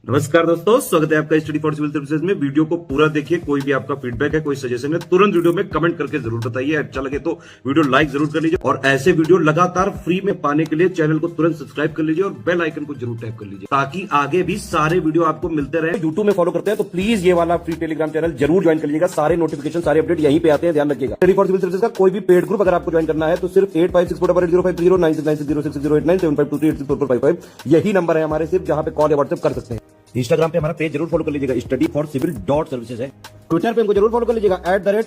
नमस्कार दोस्तों, स्वागत है आपका स्टडी फॉर सिविल सर्विसेज में। वीडियो को पूरा देखिए। कोई भी आपका फीडबैक है, कोई सजेशन है, तुरंत वीडियो में कमेंट करके जरूर बताइए। अच्छा लगे तो वीडियो लाइक जरूर कर लीजिए और ऐसे वीडियो लगातार फ्री में पाने के लिए चैनल को तुरंत सब्सक्राइब कर लीजिए और बेल आइकन को जरूर टैप कर लीजिए ताकि आगे भी सारे वीडियो आपको मिलते रहे। यूट्यूब में फॉलो करते हैं तो प्लीज ये वाला फ्री टेलीग्राम चैनल जरूर ज्वाइन कर लीजिएगा। सारे नोटिफिकेशन, सारे अपडेट यहीं पे आते हैं, ध्यान रखिएगा। स्टडी फॉर सिविल सर्विसेज का कोई भी पेड ग्रुप अगर आपको ज्वाइन करना है तो सिर्फ 856480560606089752386445 यही नंबर है हमारे, सिर्फ जहां पे कॉल या व्हाट्सएप कर सकते हैं। इंस्टाग्राम पे हमारा पेज जरूर फॉलो कर लीजिएगा, स्टडी फॉर सिविल .सर्विसेज है। ट्विटर पे हमको जरूर फॉलो कर लीजिएगा,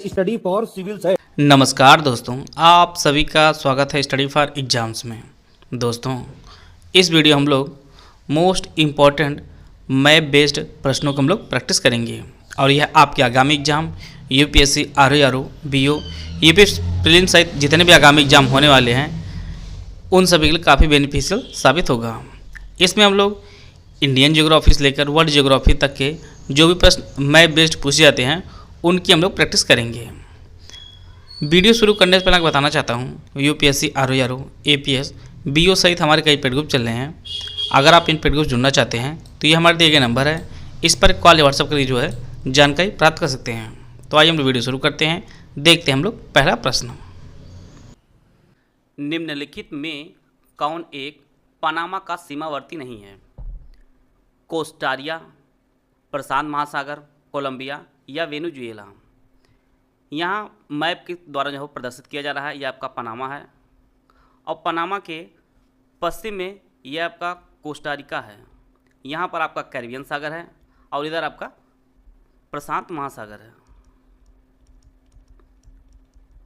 @study for civils है। नमस्कार दोस्तों, आप सभी का स्वागत है स्टडी फॉर एग्जाम्स में। दोस्तों, इस वीडियो हम लोग मोस्ट इम्पॉर्टेंट मैप बेस्ड प्रश्नों को हम लोग प्रैक्टिस करेंगे और यह आपके आगामी exam UPSC, RO, BO, UPSC prelims सहित जितने भी आगामी एग्जाम होने वाले हैं उन सभी के लिए काफ़ी बेनिफिशियल साबित होगा। इसमें हम लोग इंडियन ज्योग्राफी से लेकर वर्ल्ड ज्योग्राफी तक के जो भी प्रश्न मैप बेस्ड पूछे जाते हैं उनकी हम लोग प्रैक्टिस करेंगे। वीडियो शुरू करने से पहले मैं बताना चाहता हूँ, यूपीएससी, आरओ, एपीएस, बीओ सहित हमारे कई पेड ग्रुप चल रहे हैं। अगर आप इन पेड ग्रुप जुड़ना चाहते हैं तो ये हमारे दिए गए नंबर है, इस पर कॉल या व्हाट्सएप करके जो है जानकारी प्राप्त कर सकते हैं। तो आइए हम लोग वीडियो शुरू करते हैं। देखते हैं हम लोग पहला प्रश्न। निम्नलिखित में कौन एक पनामा का सीमावर्ती नहीं है? कोस्टारिया, प्रशांत महासागर, कोलंबिया या वेनेजुएला। यहाँ मैप के द्वारा जो है प्रदर्शित किया जा रहा है, यह आपका पनामा है और पनामा के पश्चिम में यह आपका कोस्टारिका है। यहाँ पर आपका कैरिबियन सागर है और इधर आपका प्रशांत महासागर है।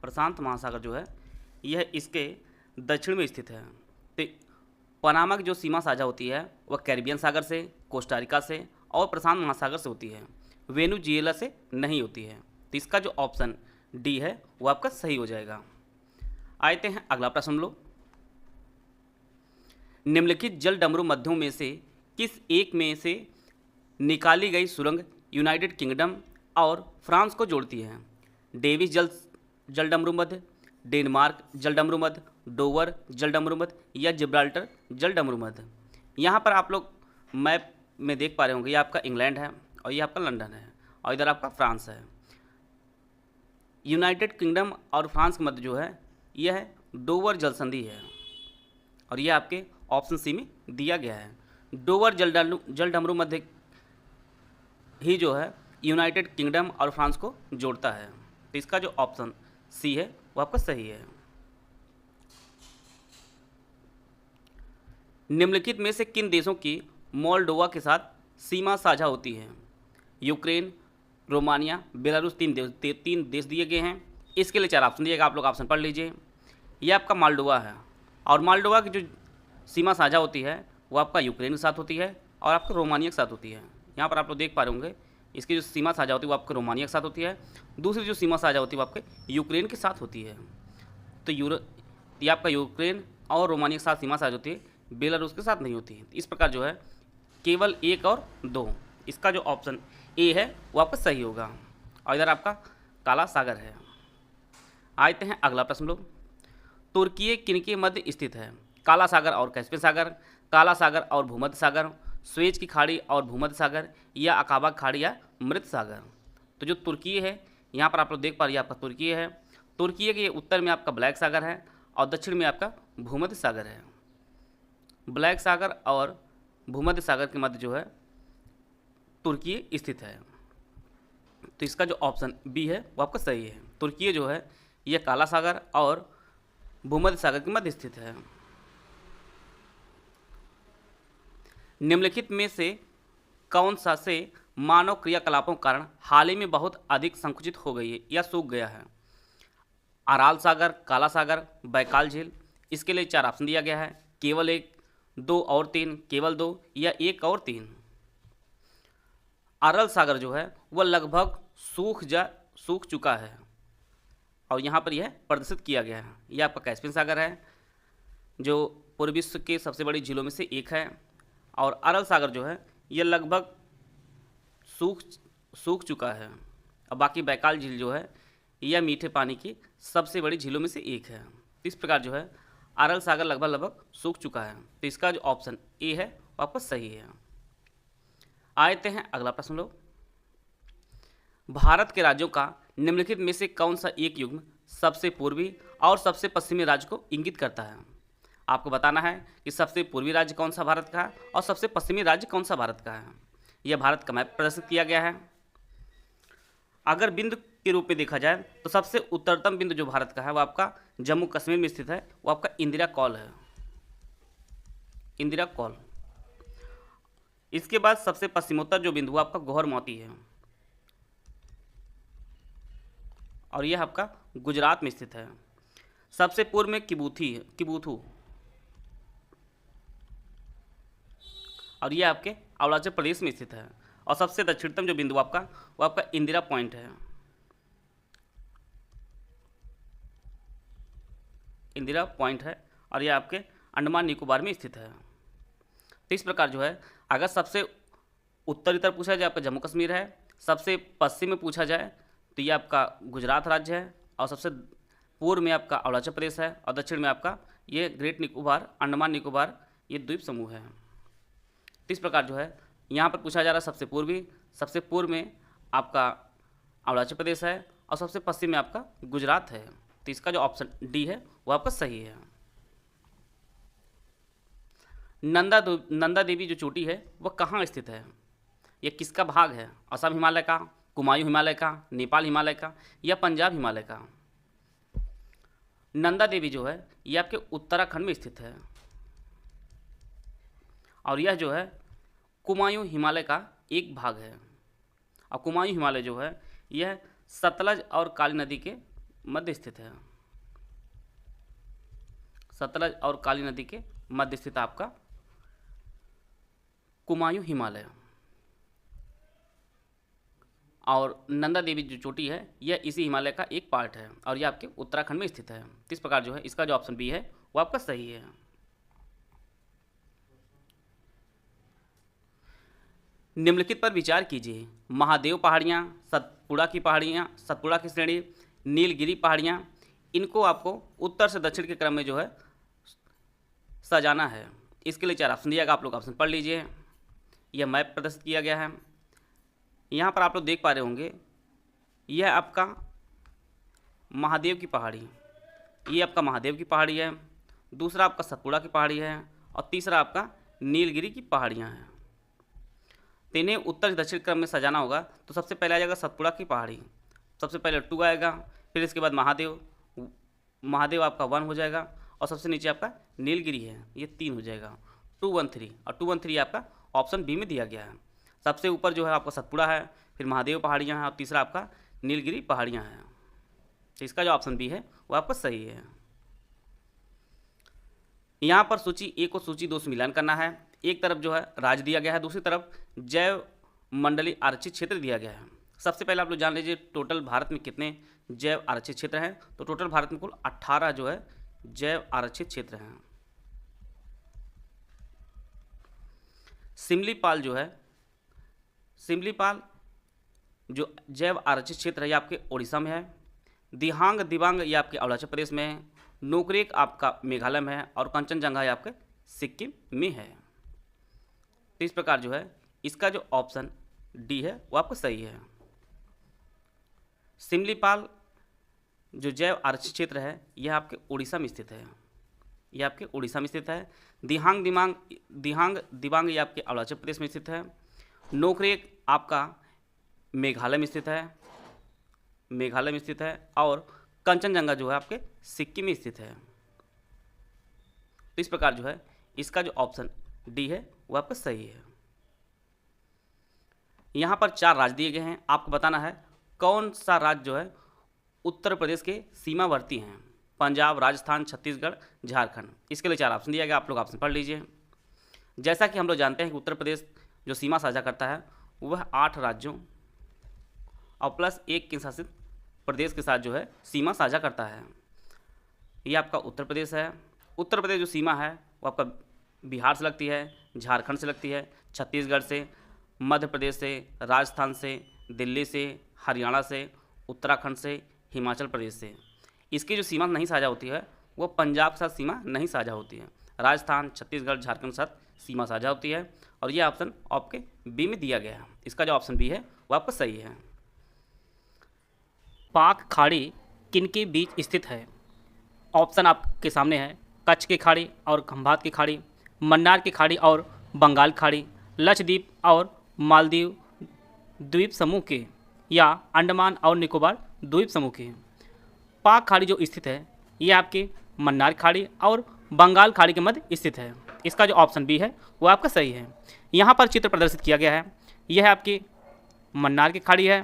प्रशांत महासागर जो है यह इसके दक्षिण में स्थित है। तो पनामा की जो सीमा साझा होती है वह कैरिबियन सागर से, कोस्टारिका से और प्रशांत महासागर से होती है, वेनेजुएला से नहीं होती है। तो इसका जो ऑप्शन डी है वो आपका सही हो जाएगा। आते हैं अगला प्रश्न हम लोग। निम्नलिखित जल डमरू मध्यों में से किस एक में से निकाली गई सुरंग यूनाइटेड किंगडम और फ्रांस को जोड़ती है? डेविस जल डमरू मध्य, डेनमार्क जल डमरू मध्य, डोवर जल डमरू मध्य या जिब्राल्टर जल डमरू मध्य। यहाँ पर आप लोग मैप में देख पा रहे होंगे, ये आपका इंग्लैंड है और ये आपका लंदन है और इधर आपका फ्रांस है। यूनाइटेड किंगडम और फ्रांस के मध्य जो है यह है डोवर जल संधि है और ये आपके ऑप्शन सी में दिया गया है। डोवर जल डमरू मध्य ही जो है यूनाइटेड किंगडम और फ्रांस को जोड़ता है। तो इसका जो ऑप्शन सी है वो आपका सही है। निम्नलिखित में से किन देशों की मोल्डोवा के साथ सीमा साझा होती है? Ukraine, Romania, Belarus. तीन देश दिए गए हैं। इसके लिए 4 ऑप्शन दिएगा, आप लोग ऑप्शन पढ़ लीजिए। यह आपका मोल्डोवा है और मोल्डोवा की जो सीमा साझा होती है वो आपका यूक्रेन के साथ होती है और आपका रोमानिया के साथ होती है। यहाँ पर आप लोग देख पा रहे होंगे, इसकी जो सीमा साझा होती है वो आपके रोमानिया के साथ होती है, दूसरी जो सीमा साझा होती है वो आपके यूक्रेन के साथ होती है। तो ये आपका यूक्रेन और रोमानिया के साथ सीमा साझा होती है, बेलारूस के साथ नहीं होती है। इस प्रकार जो है केवल 1 और 2, इसका जो ऑप्शन ए है वो आपका सही होगा और इधर आपका काला सागर है। आते हैं अगला प्रश्न लोग। तुर्की किनके मध्य स्थित है? काला सागर और कैस्पियन सागर, काला सागर और भूमध्य सागर, स्वेज की खाड़ी और भूमध्य सागर या अकाबा खाड़ी या मृत सागर। तो जो तुर्की है यहाँ पर आप लोग देख पा रहे हैं, आपका तुर्की है। तुर्की के उत्तर में आपका ब्लैक सागर है और दक्षिण में आपका भूमध्य सागर है। ब्लैक सागर और भूमध्य सागर के मध्य जो है तुर्की स्थित है। तो इसका जो ऑप्शन बी है वो आपका सही है। तुर्की जो है यह काला सागर और भूमध्य सागर के मध्य स्थित है। निम्नलिखित में से कौन सा से मानव क्रियाकलापों के कारण हाल ही में बहुत अधिक संकुचित हो गई है या सूख गया है? अराल सागर, काला सागर, बैकाल झील। इसके लिए 4 ऑप्शन दिया गया है, केवल 1, 2 और 3, केवल 2 या 1 और 3। अरल सागर जो है वह लगभग सूख चुका है और यहाँ पर यह प्रदर्शित किया गया है। यह आपका कैस्पियन सागर है जो पूर्वी विश्व के सबसे बड़ी झीलों में से एक है और अरल सागर जो है यह लगभग सूख चुका है और बाकी बैकाल झील जो है यह मीठे पानी की सबसे बड़ी झीलों में से एक है। इस प्रकार जो है अरल सागर लगभग सूख चुका है। तो इसका जो ऑप्शन ए है वो आपका सही है। आते हैं अगला प्रश्न लोग। भारत के राज्यों का निम्नलिखित में से कौन सा एक युग्म सबसे पूर्वी और सबसे पश्चिमी राज्य को इंगित करता है? आपको बताना है कि सबसे पूर्वी राज्य कौन सा भारत का है और सबसे पश्चिमी राज्य कौन सा भारत का है। यह भारत का मैप प्रदर्शित किया गया है। अगर बिंदु के रूप में देखा जाए तो सबसे उत्तरतम बिंदु जो भारत का है वो आपका जम्मू कश्मीर में स्थित है, वो आपका इंदिरा कॉल है, इंदिरा कॉल। इसके बाद सबसे पश्चिमोत्तर जो बिंदु आपका गौहर मोती है और यह आपका गुजरात में स्थित है। सबसे पूर्व में किबूथू और यह आपके अरुणाचल प्रदेश में स्थित है। और सबसे दक्षिणतम जो बिंदु आपका वो आपका इंदिरा पॉइंट है, इंदिरा पॉइंट है और यह आपके अंडमान निकोबार में स्थित है। तो इस प्रकार जो है अगर सबसे उत्तरी तरफ पूछा जाए आपका जम्मू कश्मीर है, सबसे पश्चिम में पूछा जाए तो ये आपका गुजरात राज्य है और सबसे पूर्व में आपका अरुणाचल प्रदेश है और दक्षिण में आपका ये ग्रेट निकोबार, अंडमान निकोबार ये द्वीप समूह है। तो इस प्रकार जो है यहाँ पर पूछा जा रहा है सबसे पूर्व में आपका अरुणाचल प्रदेश है और सबसे पश्चिम में आपका गुजरात है। तो इसका जो ऑप्शन डी है वो आपका सही है। नंदा देवी जो चोटी है वह कहाँ स्थित है? यह किसका भाग है? असम हिमालय का, कुमायूं हिमालय का, नेपाल हिमालय का या पंजाब हिमालय का? नंदा देवी जो है यह आपके उत्तराखंड में स्थित है और यह जो है कुमायूं हिमालय का एक भाग है। और कुमायूं हिमालय जो है यह सतलज और काली नदी के मध्य स्थित है, सतलज और काली नदी के मध्य स्थित आपका कुमायूं हिमालय। और नंदा देवी जो चोटी है यह इसी हिमालय का एक पार्ट है और यह आपके उत्तराखंड में स्थित है। तो इस प्रकार जो है इसका जो ऑप्शन बी है वो आपका सही है। निम्नलिखित पर विचार कीजिए। महादेव पहाड़ियाँ, सतपुड़ा की श्रेणी, नीलगिरी पहाड़ियाँ, इनको आपको उत्तर से दक्षिण के क्रम में जो है सजाना है। इसके लिए 4 ऑप्शन दिया गया, आप लोग ऑप्शन पढ़ लीजिए। यह मैप प्रदर्शित किया गया है। यहाँ पर आप लोग देख पा रहे होंगे यह आपका महादेव की पहाड़ी, ये आपका महादेव की पहाड़ी है, दूसरा आपका सतपुड़ा की पहाड़ी है और तीसरा आपका नीलगिरी की पहाड़ियाँ हैं। तो इन्हें उत्तर से दक्षिण क्रम में सजाना होगा। तो सबसे पहले आ जाएगा सतपुड़ा की पहाड़ी, सबसे पहले 2 आएगा, फिर इसके बाद महादेव आपका 1 हो जाएगा और सबसे नीचे आपका नीलगिरी है, ये 3 हो जाएगा, 2 1 3 और 2 1 3 आपका ऑप्शन बी में दिया गया है। सबसे ऊपर जो है आपका सतपुड़ा है, फिर महादेव पहाड़ियाँ हैं और तीसरा आपका नीलगिरी पहाड़ियाँ हैं। तो इसका जो ऑप्शन बी है वो आपका सही है। यहाँ पर सूची 1 और सूची 2 से मिलान करना है। एक तरफ जो है राज्य दिया गया है, दूसरी तरफ जैव मंडलीय आरक्षित क्षेत्र दिया गया है। सबसे पहले आप लोग जान लीजिए टोटल भारत में कितने जैव आरक्षित क्षेत्र हैं। तो टोटल भारत में कुल 18 जो है जैव आरक्षित क्षेत्र हैं। सिमलीपाल जो जैव आरक्षित क्षेत्र है ये आपके उड़ीसा में है। दिबांग ये आपके अरुणाचल प्रदेश में है। नोकरेक आपका मेघालय में है और कंचनजंगा ये आपके सिक्किम में है। तो इस प्रकार जो है इसका जो ऑप्शन डी है वो आपको सही है। सिमलीपाल जो जैव आरक्षित क्षेत्र है यह आपके उड़ीसा में स्थित है, यह आपके उड़ीसा में स्थित है। दिबांग ये आपके अरुणाचल प्रदेश में स्थित है। नोकरेक आपका मेघालय में स्थित है और कंचनजंगा जो है आपके सिक्किम में स्थित है। तो इस प्रकार जो है इसका जो ऑप्शन डी है वो आपका सही है। यहाँ पर 4 राज्य दिए गए हैं, आपको बताना है कौन सा राज्य जो है उत्तर प्रदेश के सीमावर्ती हैं। पंजाब, राजस्थान, छत्तीसगढ़, झारखंड। इसके लिए 4 ऑप्शन दिया गया, आप लोग ऑप्शन पढ़ लीजिए। जैसा कि हम लोग जानते हैं कि उत्तर प्रदेश जो सीमा साझा करता है वह 8 राज्यों और प्लस 1 केंद्र शासित प्रदेश के साथ जो है सीमा साझा करता है। ये आपका उत्तर प्रदेश है। उत्तर प्रदेश जो सीमा है वो आपका बिहार से लगती है, झारखंड से लगती है, छत्तीसगढ़ से, मध्य प्रदेश से, राजस्थान से, दिल्ली से, हरियाणा से, उत्तराखंड से, हिमाचल प्रदेश से। इसकी जो सीमा नहीं साझा होती है वो पंजाब के साथ सीमा नहीं साझा होती है। राजस्थान, छत्तीसगढ़, झारखंड के साथ सीमा साझा होती है और ये ऑप्शन आपके बी में दिया गया है। इसका जो ऑप्शन बी है वो आपका सही है। पाक खाड़ी किन के बीच स्थित है? ऑप्शन आपके सामने है, कच्छ की खाड़ी और खंभात की खाड़ी, मन्नार की खाड़ी और बंगाल खाड़ी, लक्षद्वीप और मालदीव द्वीप समूह के, या अंडमान और निकोबार द्वीप समूह के। पाक खाड़ी जो स्थित है ये आपके मन्नार खाड़ी और बंगाल खाड़ी के मध्य स्थित है। इसका जो ऑप्शन बी है वो आपका सही है। यहाँ पर चित्र प्रदर्शित किया गया है, यह आपकी मन्नार की खाड़ी है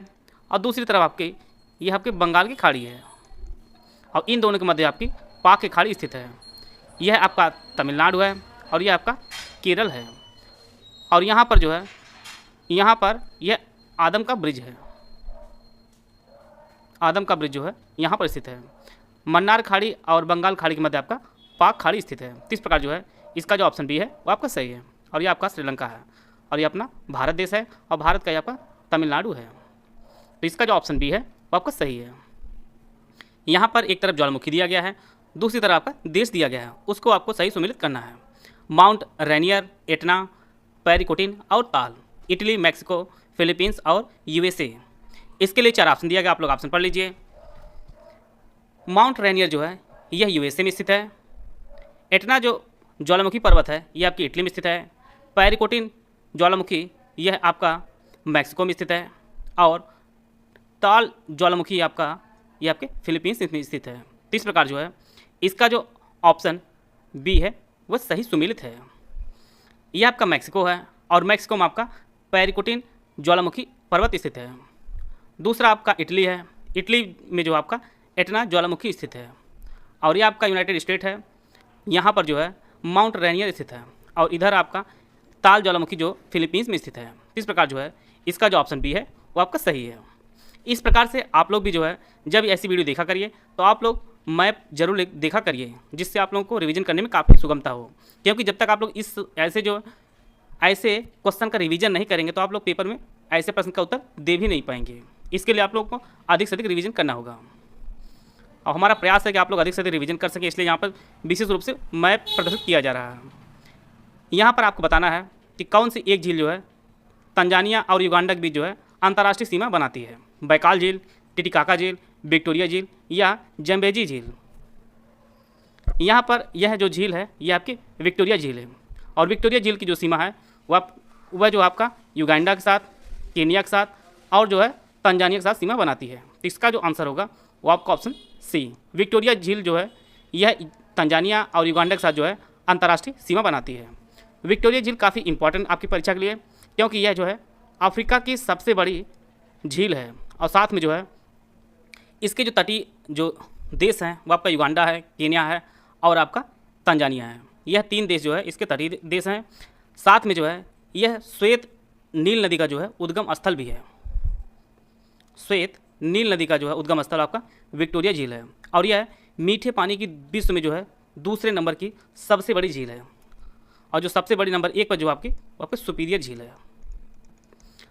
और दूसरी तरफ आपकी यह आपके बंगाल की खाड़ी है, और इन दोनों के मध्य आपकी पाक की खाड़ी स्थित है। यह आपका तमिलनाडु है और यह आपका केरल है, और यहाँ पर जो है यहाँ पर यह आदम का ब्रिज है। आदम का ब्रिज जो है यहाँ पर स्थित है। मन्नार खाड़ी और बंगाल खाड़ी के मध्य आपका पाक खाड़ी स्थित है। इस प्रकार जो है इसका जो ऑप्शन बी है वो आपका सही है, और ये आपका श्रीलंका है, और ये अपना भारत देश है, और भारत का ये आपका तमिलनाडु है। तो इसका जो ऑप्शन बी है वो आपका सही है। यहाँ पर एक तरफ ज्वालामुखी दिया गया है, दूसरी तरफ आपका देश दिया गया है, उसको आपको सही सुमेलित करना है। माउंट रेनियर, एटना, पैरिकोटिन और ताल, इटली, मैक्सिको, फिलीपींस और यूएसए। इसके लिए 4 ऑप्शन दिया गया, आप लोग ऑप्शन पढ़ लीजिए। माउंट रेनियर जो है यह यूएसए में स्थित है। एटना जो ज्वालामुखी पर्वत है यह आपकी इटली में स्थित है। पैरिकोटिन ज्वालामुखी यह आपका मैक्सिको में स्थित है, और ताल ज्वालामुखी आपका यह आपके फिलीपींस में स्थित है। तो इस प्रकार जो है इसका जो ऑप्शन बी है वह सही सुमेलित है। यह आपका मैक्सिको है, और मैक्सिको में आपका पैरिकोटिन ज्वालामुखी पर्वत स्थित है। दूसरा आपका इटली है, इटली में जो आपका एटना ज्वालामुखी स्थित है, और यह आपका यूनाइटेड स्टेट है। यहाँ पर जो है माउंट रेनियर स्थित है, और इधर आपका ताल ज्वालामुखी जो फिलीपींस में स्थित है। इस प्रकार जो है इसका जो ऑप्शन बी है वो आपका सही है। इस प्रकार से आप लोग भी जो है जब ऐसी वीडियो देखा करिए तो आप लोग मैप जरूर देखा करिए, जिससे आप लोगों को रिवीजन करने में काफ़ी सुगमता हो। क्योंकि जब तक आप लोग इस ऐसे क्वेश्चन का रिवीजन नहीं करेंगे तो आप लोग पेपर में ऐसे प्रश्न का उत्तर दे भी नहीं पाएंगे। इसके लिए आप लोग को अधिक से अधिक रिवीजन करना होगा, और हमारा प्रयास है कि आप लोग अधिक से अधिक रिवीजन कर सकें। इसलिए यहाँ पर विशेष रूप से मैप प्रदर्शित किया जा रहा है। यहाँ पर आपको बताना है कि कौन सी एक झील जो है तंजानिया और युगांडा के बीच जो है अंतर्राष्ट्रीय सीमा बनाती है। बैकाल झील, टिटिकाका झील, विक्टोरिया झील या जम्बेजी झील। यहाँ पर यह जो झील है यह आपकी विक्टोरिया झील है, और विक्टोरिया झील की जो सीमा है वह जो आपका युगांडा के साथ, केनिया के साथ और जो है तंजानिया के साथ सीमा बनाती है। तो इसका जो आंसर होगा वो आपका ऑप्शन सी, विक्टोरिया झील जो है यह तंजानिया और युगांडा के साथ जो है अंतर्राष्ट्रीय सीमा बनाती है। विक्टोरिया झील काफ़ी इंपॉर्टेंट आपकी परीक्षा के लिए, क्योंकि यह जो है अफ्रीका की सबसे बड़ी झील है, और साथ में जो है इसके जो तटीय जो देश हैं वो आपका युगांडा है, केन्या है और आपका तंजानिया है। यह 3 देश जो है इसके तटीय देश हैं। साथ में जो है यह श्वेत नील नदी का जो है उद्गम स्थल भी है। श्वेत नील नदी का जो है उद्गम स्थल आपका विक्टोरिया झील है, और यह मीठे पानी की विश्व में जो है दूसरे नंबर की सबसे बड़ी झील है, और जो सबसे बड़ी नंबर 1 पर जो आपकी सुपीरियर झील है।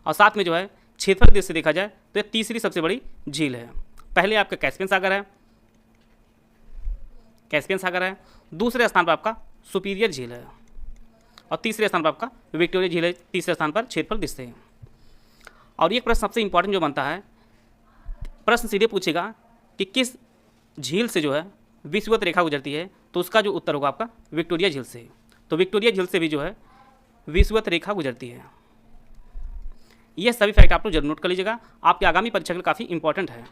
और साथ में जो है क्षेत्रफल देश से देखा जाए तो यह तीसरी सबसे बड़ी झील है। पहले आपका कैस्पियन सागर है, दूसरे स्थान पर आपका सुपीरियर झील है, और तीसरे स्थान पर आपका विक्टोरिया झील है, तीसरे स्थान पर क्षेत्रफल देश से। और एक प्रश्न सबसे इंपॉर्टेंट जो बनता है, प्रश्न सीधे पूछेगा कि किस झील से जो है विषुवत रेखा गुजरती है, तो उसका जो उत्तर होगा आपका विक्टोरिया झील से। तो विक्टोरिया झील से भी जो है विषुवत रेखा गुजरती है। यह सभी फैक्ट आप लोग जरूर नोट कर लीजिएगा, आपकी आगामी परीक्षा के लिए काफ़ी इंपॉर्टेंट है।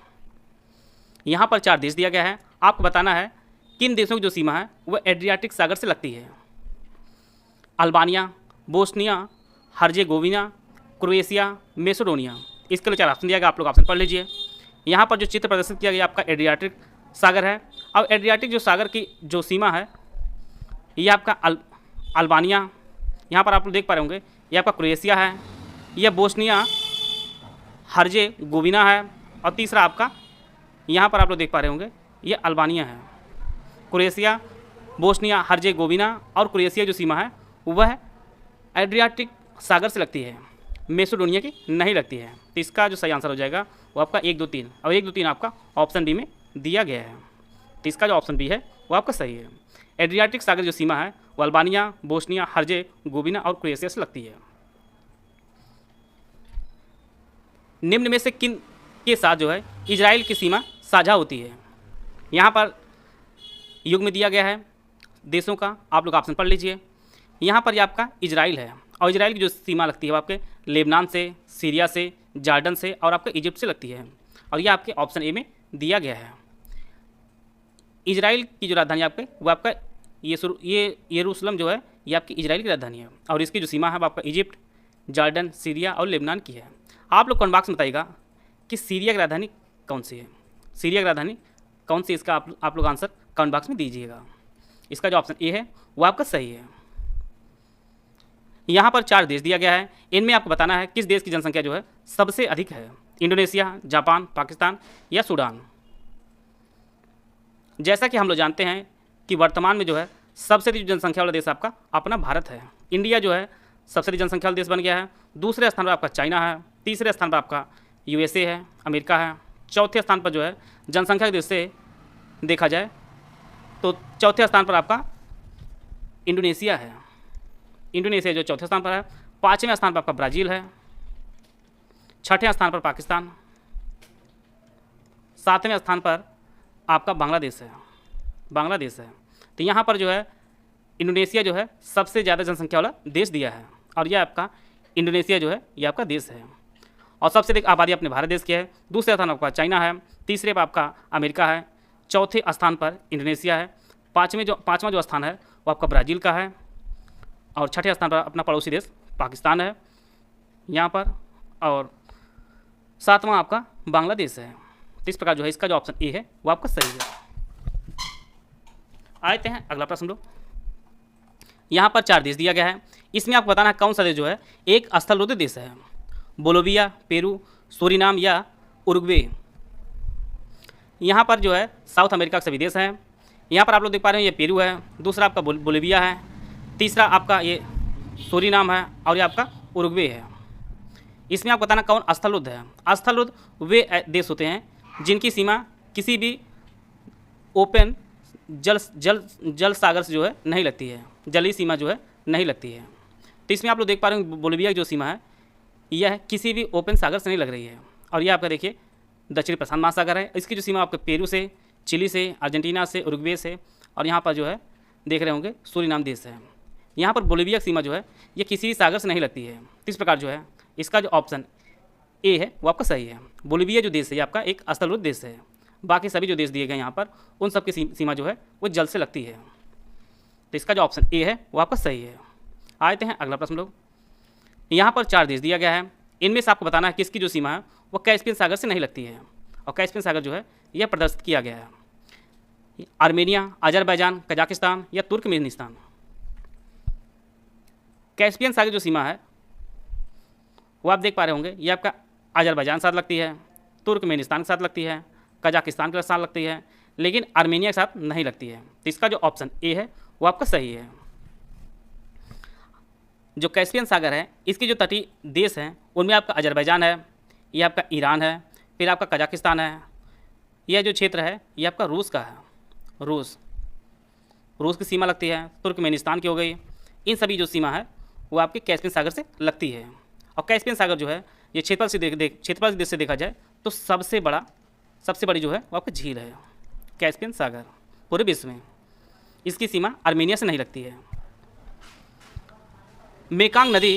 यहाँ पर 4 देश दिया गया है, आपको बताना है किन देशों की जो सीमा है वह एड्रियाटिक सागर से लगती है। Albania, Bosnia, Herzegovina, Croatia, Macedonia. इसके लिए 4 ऑप्शन दिया गया, आप लोग ऑप्शन पढ़ लीजिए। यहाँ पर जो चित्र प्रदर्शित किया गया आपका एड्रियाटिक सागर है, और एड्रियाटिक जो सागर की जो सीमा है ये आपका अल्बानिया, यहाँ पर आप लोग देख पा रहे होंगे, ये आपका क्रोएशिया है, यह बोस्निया हर्जेगोविना है, और तीसरा आपका यहाँ पर आप लोग देख पा रहे होंगे ये अल्बानिया है। क्रोएशिया, बोस्निया हर्जेगोविना और क्रोएशिया जो सीमा है वह एड्रियाटिक सागर से लगती है, मैसेडोनिया की नहीं लगती है। तो इसका जो सही आंसर हो जाएगा वो आपका 1, 2, 3, और 1, 2, 3 आपका ऑप्शन बी में दिया गया है। तो इसका जो ऑप्शन बी है वो आपका सही है। एड्रियाटिक सागर जो सीमा है वो अल्बानिया, बोस्निया हर्जेगोविना और क्रोएशिया से लगती है। निम्न में से किन के साथ जो है इजराइल की सीमा साझा होती है? यहाँ पर युग में दिया गया है देशों का, आप लोग ऑप्शन पढ़ लीजिए। यहाँ पर ये आपका इजराइल है और इजराइल की जो सीमा लगती है वो आपके लेबनान से, सीरिया से, जॉर्डन से और आपके इजिप्ट से लगती है और ये आपके ऑप्शन ए में दिया गया है। इजराइल की जो राजधानी आपके वो आपका ये यरूशलेम जो है ये आपकी इजराइल की राजधानी है और इसकी जो सीमा है वो आपका इजिप्ट, जॉर्डन, सीरिया और लेबनान की है। आप लोग कमेंट बॉक्स में बताइएगा कि सीरिया की राजधानी कौन सी है, सीरिया की राजधानी कौन सी, इसका आप लोग आंसर कमेंट बॉक्स में दीजिएगा। इसका जो ऑप्शन ए है वो आपका सही है। यहाँ पर 4 देश दिया गया है, इनमें आपको बताना है किस देश की जनसंख्या जो है सबसे अधिक है, इंडोनेशिया, जापान, पाकिस्तान या सूडान। जैसा कि हम लोग जानते हैं कि वर्तमान में जो है सबसे अधिक जनसंख्या वाला देश आपका अपना भारत है। इंडिया जो है सबसे अधिक जनसंख्या वाला देश बन गया है। दूसरे स्थान पर आपका चाइना है, तीसरे स्थान पर आपका यूएसए है, अमेरिका है। चौथे स्थान पर जो है जनसंख्या के देश से देखा जाए तो चौथे स्थान पर आपका इंडोनेशिया है, इंडोनेशिया जो चौथे स्थान पर है। 5वें स्थान पर आपका ब्राज़ील है, 6ठे स्थान पर पाकिस्तान, 7वें स्थान पर आपका बांग्लादेश है। तो यहाँ पर जो है इंडोनेशिया जो है सबसे ज़्यादा जनसंख्या वाला देश दिया है और यह आपका इंडोनेशिया जो है ये आपका देश है। और सबसे अधिक आबादी अपने भारत देश की है। दूसरे स्थान पर आपका चाइना है, तीसरे पर आपका अमेरिका है, चौथे स्थान पर इंडोनेशिया है, पाँचवा जो स्थान है वो आपका ब्राज़ील का है और 6ठे स्थान पर अपना पड़ोसी देश पाकिस्तान है यहाँ पर, और 7वां आपका बांग्लादेश है। तो इस प्रकार जो है इसका जो ऑप्शन ए है वो आपका सही है। आते हैं अगला प्रश्न लो। यहाँ पर 4 देश दिया गया है, इसमें आपको बताना है कौन सा देश जो है एक स्थलरुद्ध देश है, बोलोविया, पेरू, सूरीनाम या उरुग्वे। यहाँ पर जो है साउथ अमेरिका के सभी देश हैं। यहाँ पर आप लोग देख पा रहे हैं ये पेरू है, दूसरा आपका बोलोविया है, तीसरा आपका ये सूरीनाम है और ये आपका उरुग्वे है। इसमें आपको बताना कौन स्थलरुद्ध है। स्थलरुद्ध वे देश होते हैं जिनकी सीमा किसी भी ओपन जल सागर से जो है नहीं लगती है, जलीय सीमा जो है नहीं लगती है। तो इसमें आप लोग देख पा रहे हैं बोलिविया की जो सीमा है यह किसी भी ओपन सागर से नहीं लग रही है और यह आपका देखिए दक्षिणी प्रशांत महासागर है। इसकी जो सीमा आपके पेरू से, चिली से, अर्जेंटीना से, उरुग्वे से और यहाँ पर जो है देख रहे होंगे सूरीनाम देश है। यहाँ पर बोलिविया की सीमा जो है ये किसी सागर से नहीं लगती है। तो इस प्रकार जो है इसका जो ऑप्शन ए है वो आपका सही है। बोलिविया जो देश है ये आपका एक स्थलरुद्ध देश है, बाकी सभी जो देश दिए गए यहाँ पर उन सब की सीमा जो है वो जल से लगती है। तो इसका जो ऑप्शन ए है वो आपका सही है। आते हैं अगला प्रश्न लोग। यहाँ पर 4 देश दिया गया है, इनमें से आपको बताना है किसकी जो सीमा है वो कैस्पियन सागर से नहीं लगती है और कैस्पियन सागर जो है यह प्रदर्शित किया गया है। आर्मेनिया, अजरबैजान, कजाकिस्तान या तुर्कमेनिस्तान। कैस्पियन सागर जो सीमा है वो आप देख पा रहे होंगे ये आपका अजरबैजान के साथ लगती है, तुर्कमेनिस्तान के साथ लगती है, कजाकिस्तान के साथ लगती है, लेकिन आर्मेनिया के साथ नहीं लगती है। तो इसका जो ऑप्शन ए है वो आपका सही है। जो कैस्पियन सागर है इसके जो तटीय देश हैं उनमें आपका अजरबैजान है, ये आपका ईरान है, फिर आपका कजाकिस्तान है, यह जो क्षेत्र है ये आपका रूस का है, रूस की सीमा लगती है, तुर्कमेनिस्तान की हो गई। इन सभी जो सीमा है वो आपके कैस्पियन सागर से लगती है। और कैस्पियन सागर जो है ये क्षेत्रफल देश से देखा जाए तो सबसे बड़ी जो है वो आपकी झील है कैस्पियन सागर पूरे विश्व में। इसकी सीमा आर्मेनिया से नहीं लगती है। मेकांग नदी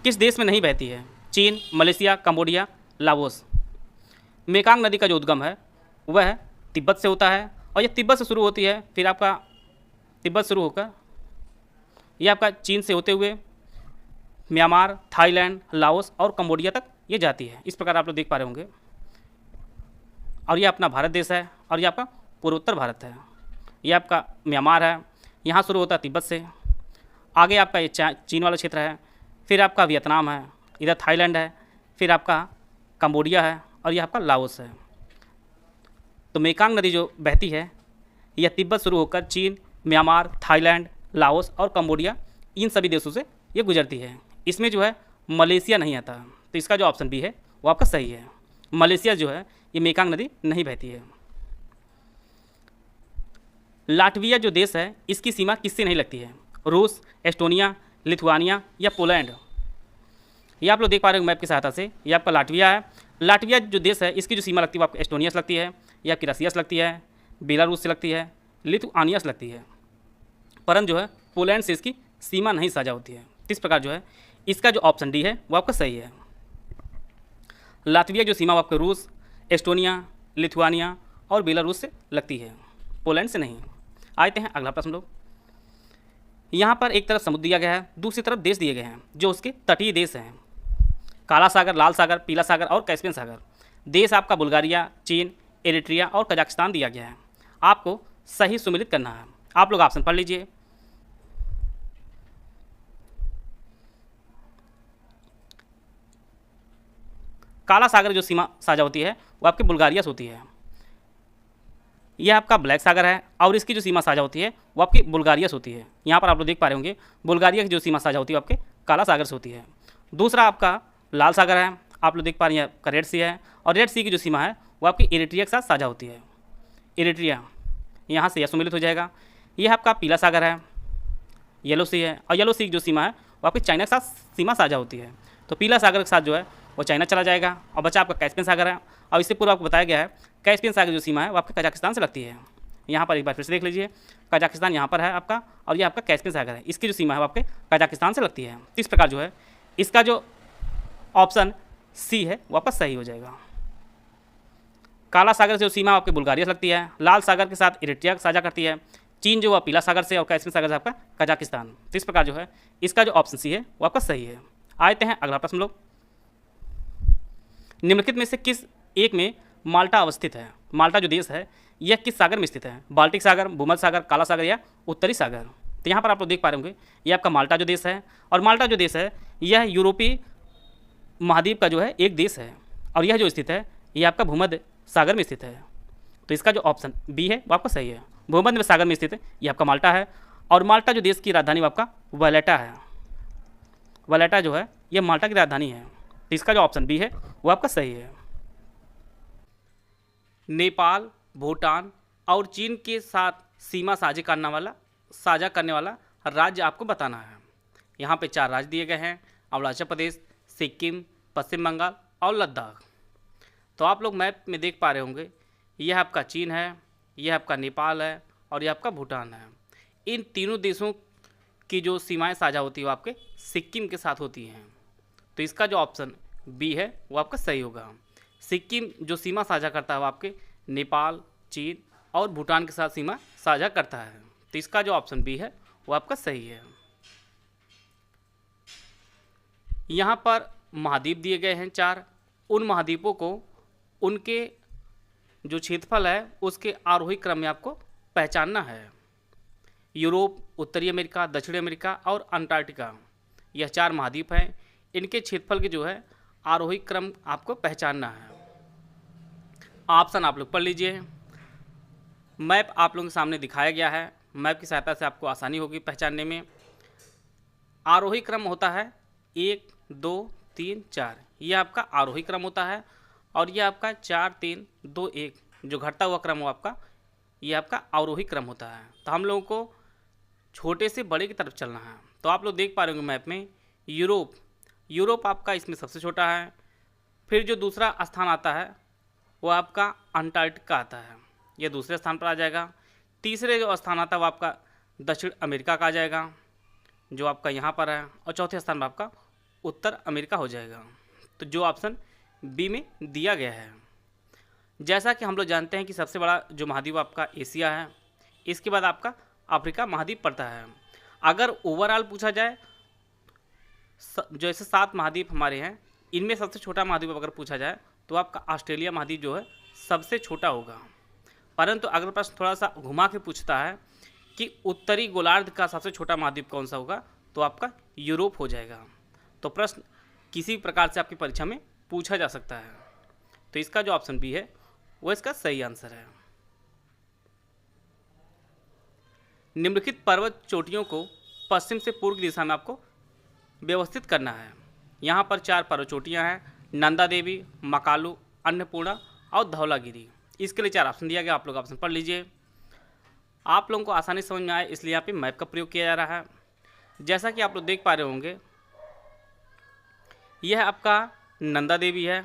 किस देश में नहीं बहती है? चीन, मलेशिया, कंबोडिया, लाओस। मेकांग नदी का जो उद्गम है वह तिब्बत से होता है और यह तिब्बत से शुरू होती है, फिर आपका तिब्बत शुरू होकर यह आपका चीन से होते हुए म्यांमार, थाईलैंड, लाओस और कंबोडिया तक ये जाती है। इस प्रकार आप लोग देख पा रहे होंगे। और ये अपना भारत देश है और ये आपका पूर्वोत्तर भारत है। ये आपका म्यांमार है, यहाँ शुरू होता है तिब्बत से, आगे आपका ये चीन वाला क्षेत्र है, फिर आपका वियतनाम है, इधर थाईलैंड है, फिर आपका कंबोडिया है और यह आपका लाओस है। तो मेकांग नदी जो बहती है यह तिब्बत शुरू होकर चीन, म्यांमार, थाईलैंड, लाओस और कंबोडिया इन सभी देशों से ये गुजरती है। इसमें जो है मलेशिया नहीं आता, तो इसका जो ऑप्शन बी है वो आपका सही है। मलेशिया जो है ये मेकांग नदी नहीं बहती है। लाटविया जो देश है इसकी सीमा किससे नहीं लगती है? रूस, एस्टोनिया, लिथुआनिया या पोलैंड। ये आप लोग देख पा रहे हो मैप की सहायता से। ये आपका लाटविया है। लाटविया जो देश है इसकी जो सीमा लगती है वो आपको एस्टोनिया से लगती है, या आपकी रसिया से लगती है, बेलारूस से लगती है, लिथुआनिया से लगती है, परंतु जो है पोलैंड से इसकी सीमा नहीं साझा होती है। इस प्रकार जो है इसका जो ऑप्शन डी है वो आपका सही है। लातविया जो सीमा वो आपको रूस, एस्टोनिया, लिथुआनिया और बेलारूस से लगती है, पोलैंड से नहीं। आते हैं अगला प्रश्न लोग। यहाँ पर एक तरफ समुद्र दिया गया है, दूसरी तरफ देश दिए गए हैं जो उसके तटीय देश हैं, काला सागर, लाल सागर, पीला सागर और कैस्पियन सागर। देश आपका बुल्गारिया, चीन, एरिट्रिया और कजाकिस्तान दिया गया है। आपको सही सुमेलित करना है। आप लोग ऑप्शन पढ़ लीजिए। काला सागर जो सीमा साझा होती है वो आपके बुल्गारिया से होती है। यह आपका ब्लैक सागर है और इसकी जो सीमा साझा होती है वो आपकी बुल्गारिया से होती है। यहाँ पर आप लोग देख पा रहे होंगे बुल्गारिया की जो सीमा साझा होती है वो आपके काला सागर से होती है। दूसरा आपका लाल सागर है, आप लोग देख पा रहे हैं आपका रेड सी है, और रेड सी की जो सीमा है वो आपकी एरिट्रिया के साथ साझा होती है। एरिट्रिया यहाँ से यह सम्मिलित हो जाएगा। यह आपका पीला सागर है, येलो सी है, और येलो सी की जो सीमा है वो आपकी चाइना के साथ सीमा साझा होती है। तो पीला सागर के साथ जो है वो चाइना चला जाएगा, और बचा आपका कैस्पियन सागर है। और इससे पूर्व आपको बताया गया है कैस्पियन सागर जो सीमा है वो आपके कजाकिस्तान से लगती है। यहाँ पर एक बार फिर से देख लीजिए, कजाकिस्तान यहाँ पर है आपका, और ये आपका कैस्पियन सागर है, इसकी जो सीमा है वो आपके कजाकिस्तान से लगती है। इस प्रकार जो है इसका जो ऑप्शन सी है वो आपका सही हो जाएगा। काला सागर से जो सीमा आपके बुल्गारिया से लगती है, लाल सागर के साथ इरिट्रिया साझा करती है, चीन जो है पीला सागर से, और कैस्पियन सागर से आपका कजाकिस्तान। इस प्रकार जो है इसका जो ऑप्शन सी है वो आपका सही है। आते हैं अगला प्रश्न लोग। निम्नलिखित में से किस एक में माल्टा अवस्थित है? माल्टा जो देश है यह किस सागर में स्थित है? बाल्टिक सागर, भूमध्य सागर, काला सागर या उत्तरी सागर? तो यहाँ पर आप लोग देख पा रहे होंगे ये आपका माल्टा जो देश है, और माल्टा जो देश है यह यूरोपीय महाद्वीप का जो है एक देश है, और यह जो स्थित है यह आपका भूमध्य सागर में स्थित है। तो इसका जो ऑप्शन बी है वो आपका सही है। भूमध्य सागर में स्थित है यह आपका माल्टा है, और माल्टा जो देश की राजधानी वो आपका वैलेटा है। वैलेटा जो है यह माल्टा की राजधानी है। तो इसका जो ऑप्शन बी है वो आपका सही है। नेपाल, भूटान और चीन के साथ सीमा साझा करने वाला राज्य आपको बताना है। यहाँ पे 4 राज्य दिए गए हैं, अरुणाचल प्रदेश, सिक्किम, पश्चिम बंगाल और लद्दाख। तो आप लोग मैप में देख पा रहे होंगे यह आपका चीन है, यह आपका नेपाल है, और यह आपका भूटान है। इन तीनों देशों की जो सीमाएं साझा होती है वो आपके सिक्किम के साथ होती हैं। तो इसका जो ऑप्शन बी है वो आपका सही होगा। सिक्किम जो सीमा साझा करता है वो आपके नेपाल, चीन और भूटान के साथ सीमा साझा करता है। तो इसका जो ऑप्शन बी है वो आपका सही है। यहाँ पर महाद्वीप दिए गए हैं 4। उन महाद्वीपों को उनके जो क्षेत्रफल है उसके आरोही क्रम में आपको पहचानना है। यूरोप, उत्तरी अमेरिका, दक्षिणी अमेरिका और अंटार्कटिका, यह 4 महाद्वीप हैं। इनके क्षेत्रफल के जो है आरोही क्रम आपको पहचानना है। ऑप्शन आप लोग पढ़ लीजिए। मैप आप लोगों के सामने दिखाया गया है, मैप की सहायता से आपको आसानी होगी पहचानने में। आरोही क्रम होता है 1, 2, 3, 4, यह आपका आरोही क्रम होता है, और यह आपका 4, 3, 2, 1 जो घटता हुआ क्रम हो आपका, यह आपका अवरोही क्रम होता है। तो हम लोगों को छोटे से बड़े की तरफ चलना है। तो आप लोग देख पा रहे होंगे मैप में यूरोप आपका इसमें सबसे छोटा है। फिर जो दूसरा स्थान आता है वो आपका अंटार्कटिका आता है, यह दूसरे स्थान पर आ जाएगा। तीसरे जो स्थान आता है वो आपका दक्षिण अमेरिका का आ जाएगा जो आपका यहाँ पर है, और चौथे स्थान पर आपका उत्तर अमेरिका हो जाएगा। तो जो ऑप्शन बी में दिया गया है। जैसा कि हम लोग जानते हैं कि सबसे बड़ा जो महाद्वीप आपका एशिया है, इसके बाद आपका अफ्रीका महाद्वीप पड़ता है। अगर ओवरऑल पूछा जाए जो ऐसे 7 महाद्वीप हमारे हैं, इनमें सबसे छोटा महाद्वीप अगर पूछा जाए तो आपका ऑस्ट्रेलिया महाद्वीप जो है सबसे छोटा होगा। परंतु अगर प्रश्न थोड़ा सा घुमा के पूछता है कि उत्तरी गोलार्ध का सबसे छोटा महाद्वीप कौन सा होगा, तो आपका यूरोप हो जाएगा। तो प्रश्न किसी भी प्रकार से आपकी परीक्षा में पूछा जा सकता है। तो इसका जो ऑप्शन बी है वो इसका सही आंसर है। निम्नलिखित पर्वत चोटियों को पश्चिम से पूर्व दिशा में आपको व्यवस्थित करना है। यहाँ पर 4 पर्वत चोटियाँ हैं, नंदा देवी, मकालू, अन्नपूर्णा और धौलागिरी। इसके लिए 4 ऑप्शन दिया गया, आप लोग ऑप्शन पढ़ लीजिए। आप लोगों को आसानी समझ में आए इसलिए यहाँ पे मैप का प्रयोग किया जा रहा है। जैसा कि आप लोग देख पा रहे होंगे यह आपका नंदा देवी है,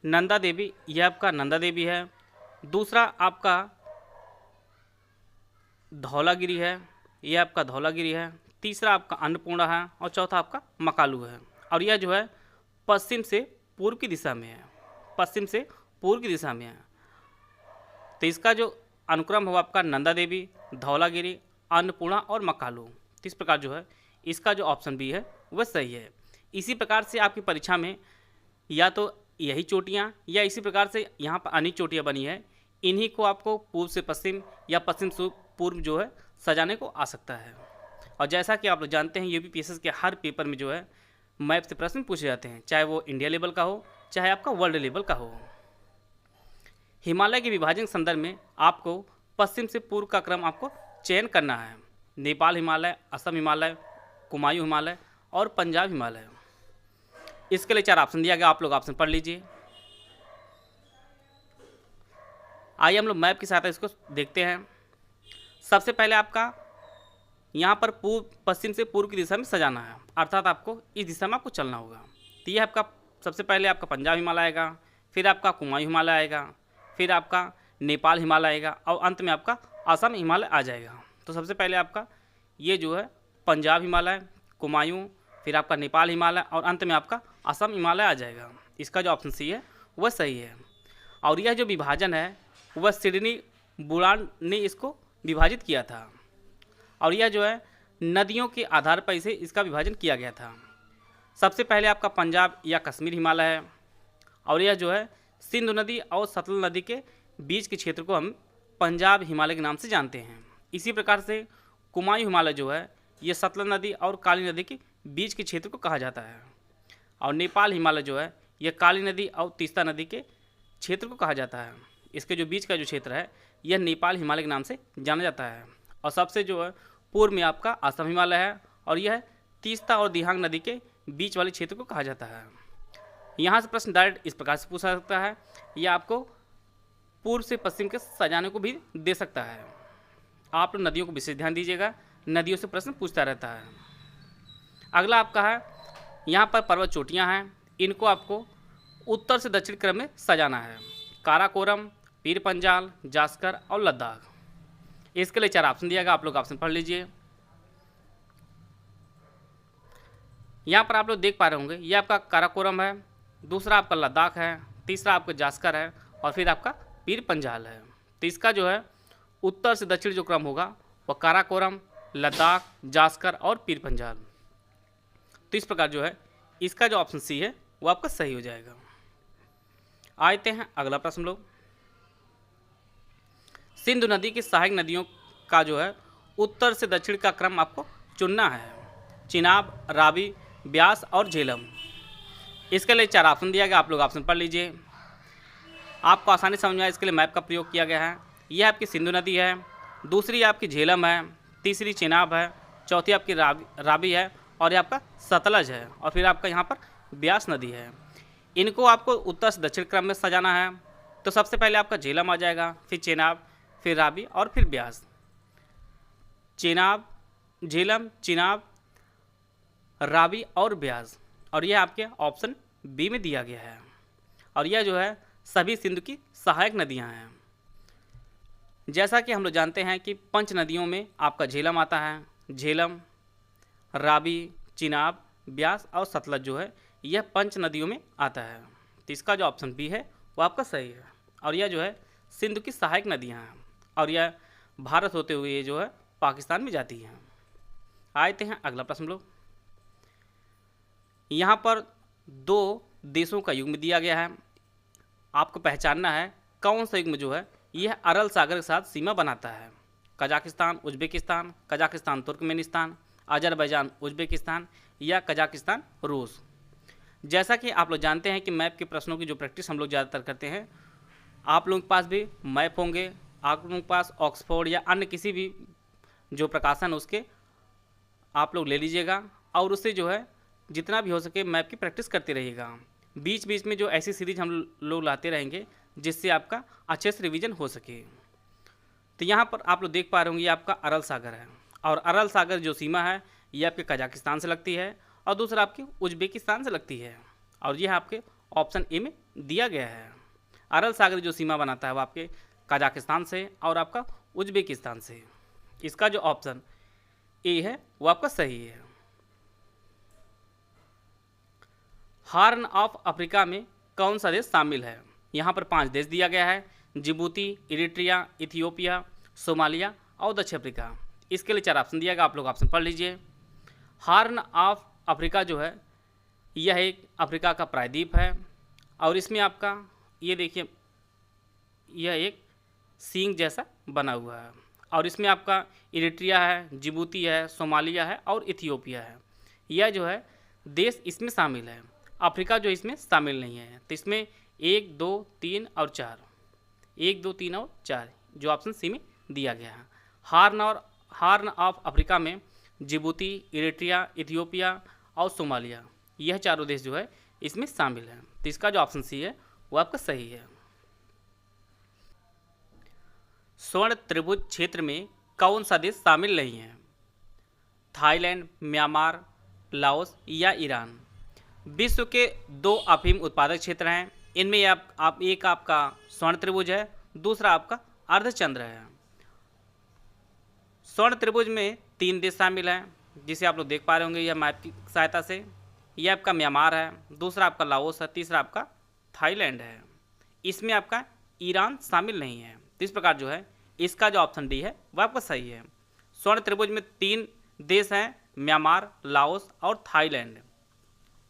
नंदा देवी, यह आपका नंदा देवी है। दूसरा आपका धौलागिरी है, यह आपका धौलागिरी है। तीसरा आपका अन्नपूर्णा है और चौथा आपका मकालू है। और यह जो है पश्चिम से पूर्व की दिशा में है, पश्चिम से पूर्व की दिशा में है। तो इसका जो अनुक्रम हो आपका नंदा देवी, धौलागिरी, अन्नपूर्णा और मकालू। तो इस प्रकार जो है इसका जो ऑप्शन बी है वह सही है। इसी प्रकार से आपकी परीक्षा में या तो यही चोटियाँ या इसी प्रकार से यहाँ पर अनेक चोटियाँ बनी है, इन्हीं को आपको पूर्व से पश्चिम या पश्चिम से पूर्व जो है सजाने को आ सकता है। और जैसा कि आप लोग जानते हैं यूपीपीएससी के हर पेपर में जो है मैप से प्रश्न पूछे जाते हैं, चाहे वो इंडिया लेवल का हो चाहे आपका वर्ल्ड लेवल का हो। हिमालय के विभाजन के संदर्भ में आपको पश्चिम से पूर्व का क्रम आपको चयन करना है। नेपाल हिमालय, असम हिमालय, कुमायूं हिमालय और पंजाब हिमालय। इसके लिए 4 ऑप्शन दिया गया, आप लोग ऑप्शन पढ़ लीजिए। आइए हम लोग मैप की सहायता इसको देखते हैं। सबसे पहले आपका यहाँ पर पश्चिम से पूर्व की दिशा में सजाना है, अर्थात आपको इस दिशा में आपको चलना होगा। तो ये आपका सबसे पहले आपका पंजाब हिमालय आएगा, फिर आपका कुमायूं हिमालय आएगा, फिर आपका नेपाल हिमालय आएगा और अंत में आपका असम हिमालय आ जाएगा। तो सबसे पहले आपका ये जो है पंजाब हिमालय, कुमायूं, फिर आपका नेपाल हिमालय और अंत में आपका असम हिमालय आ जाएगा। इसका जो ऑप्शन सी है वह सही है। और यह जो विभाजन है वह सिडनी बुलान ने इसको विभाजित किया था। और यह जो है नदियों के आधार पर इसे इसका विभाजन किया गया था। सबसे पहले आपका पंजाब या कश्मीर हिमालय है और यह जो है सिंधु नदी और सतलज नदी के बीच के क्षेत्र को हम पंजाब हिमालय के नाम से जानते हैं। इसी प्रकार से कुमायूं हिमालय जो है ये सतलज नदी और काली नदी के बीच के क्षेत्र को कहा जाता है। और नेपाल हिमालय जो है ये काली नदी और तीस्ता नदी के क्षेत्र को कहा जाता है। इसके जो बीच का जो क्षेत्र है यह नेपाल हिमालय के नाम से जाना जाता है। और सबसे जो है पूर्व में आपका असम हिमालय है और यह तीस्ता और दिहांग नदी के बीच वाले क्षेत्र को कहा जाता है। यहाँ से प्रश्न डायरेक्ट इस प्रकार से पूछा सकता है, यह आपको पूर्व से पश्चिम के सजाने को भी दे सकता है। आप लोग नदियों को विशेष ध्यान दीजिएगा, नदियों से प्रश्न पूछता रहता है। अगला आपका है यहाँ पर पर्वत चोटियाँ हैं, इनको आपको उत्तर से दक्षिण क्रम में सजाना है। काराकोरम, पीर पंजाल, जास्कर और लद्दाख। इसके लिए 4 ऑप्शन दिया गया, आप लोग ऑप्शन पढ़ लीजिए। यहाँ पर आप लोग देख पा रहे होंगे ये आपका काराकोरम है, दूसरा आपका लद्दाख है, तीसरा आपका जास्कर है और फिर आपका पीर पंजाल है। तो इसका जो है उत्तर से दक्षिण जो क्रम होगा वह काराकोरम, लद्दाख, जास्कर और पीर पंजाल। तो इस प्रकार जो है इसका जो ऑप्शन सी है वो आपका सही हो जाएगा। आते हैं अगला प्रश्न लोग। सिंधु नदी की सहायक नदियों का जो है उत्तर से दक्षिण का क्रम आपको चुनना है। चिनाब, रावी, ब्यास और झेलम। इसके लिए 4 ऑप्शन दिया गया, आप लोग ऑप्शन पढ़ लीजिए। आपको आसानी समझ में आए इसके लिए मैप का प्रयोग किया गया है। यह आपकी सिंधु नदी है, दूसरी आपकी झेलम है, तीसरी चिनाब है, चौथी आपकी रावी है और ये आपका सतलज है और फिर आपका यहाँ पर ब्यास नदी है। इनको आपको उत्तर से दक्षिण क्रम में सजाना है। तो सबसे पहले आपका झेलम आ जाएगा, फिर चिनाब, फिर रावी और फिर ब्यास। चिनाब, झेलम, चिनाब, रावी और ब्यास। और यह आपके ऑप्शन बी में दिया गया है। और यह जो है सभी सिंधु की सहायक नदियां हैं। जैसा कि हम लोग जानते हैं कि 5 नदियों में आपका झेलम आता है। झेलम, रावी, चिनाब, ब्यास और सतलज जो है यह 5 नदियों में आता है। तो इसका जो ऑप्शन बी है वो आपका सही है। और यह जो है सिंधु की सहायक नदियां हैं और यह भारत होते हुए ये जो है पाकिस्तान में जाती हैं। आते हैं अगला प्रश्न लोग। यहाँ पर 2 देशों का युग्म दिया गया है। आपको पहचानना है कौन सा युग्म जो है यह अरल सागर के साथ सीमा बनाता है। Kazakhstan Uzbekistan, Kazakhstan Turkmenistan, Azerbaijan Uzbekistan या कजाकिस्तान रूस। जैसा कि आप लोग जानते हैं कि मैप के प्रश्नों की जो प्रैक्टिस हम लोग ज़्यादातर करते हैं, आप लोगों के पास भी मैप होंगे, आप लोगों के पास ऑक्सफोर्ड या अन्य किसी भी जो प्रकाशन उसके आप लोग ले लीजिएगा और उससे जो है जितना भी हो सके मैप की प्रैक्टिस करते रहिएगा। बीच बीच में जो ऐसी सीरीज हम लोग लाते रहेंगे जिससे आपका अच्छे से रिवीजन हो सके। तो यहाँ पर आप लोग देख पा रहे होंगे ये आपका अरल सागर है और अरल सागर जो सीमा है ये आपके कजाकिस्तान से लगती है और दूसरा आपके उज्बेकिस्तान से लगती है और यह आपके ऑप्शन ए में दिया गया है। अरल सागर जो सीमा बनाता है वो आपके कजाकिस्तान से और आपका उज्बेकिस्तान से। इसका जो ऑप्शन ए है वो आपका सही है। हॉर्न ऑफ अफ्रीका में कौन सा देश शामिल है? यहाँ पर 5 देश दिया गया है, जिबूती, इरिट्रिया, इथियोपिया, सोमालिया और दक्षिण अफ्रीका। इसके लिए 4 ऑप्शन दिया गया, आप लोग ऑप्शन पढ़ लीजिए। हॉर्न ऑफ अफ्रीका जो है यह एक अफ्रीका का प्रायद्वीप है और इसमें आपका ये देखिए यह एक सींग जैसा बना हुआ है और इसमें आपका इरिट्रिया है, जिबूती है, सोमालिया है और इथियोपिया है। यह जो है देश इसमें शामिल है। अफ्रीका जो इसमें शामिल नहीं है। तो इसमें 1, 2, 3 और 4, 1, 2, 3 और 4 जो ऑप्शन सी में दिया गया है। हॉर्न ऑफ अफ्रीका में जिबूती, इरिट्रिया, इथियोपिया और सोमालिया यह चारों देश जो है इसमें शामिल है। तो इसका जो ऑप्शन सी है वो आपका सही है। स्वर्ण त्रिभुज क्षेत्र में कौन सा देश शामिल नहीं है? थाईलैंड, म्यांमार, लाओस या ईरान। विश्व के 2 अफीम उत्पादक क्षेत्र हैं। इनमें एक आपका स्वर्ण त्रिभुज है, दूसरा आपका अर्धचंद्र है। स्वर्ण त्रिभुज में 3 देश शामिल हैं, जिसे आप लोग देख पा रहे होंगे यह मैप की सहायता से। यह आपका म्यांमार है, दूसरा आपका लाओस है, तीसरा आपका थाईलैंड है। इसमें आपका ईरान शामिल नहीं है। तो इस प्रकार जो है इसका जो ऑप्शन डी है वह आपका सही है। स्वर्ण त्रिभुज में 3 देश हैं, म्यांमार, लाओस और थाईलैंड।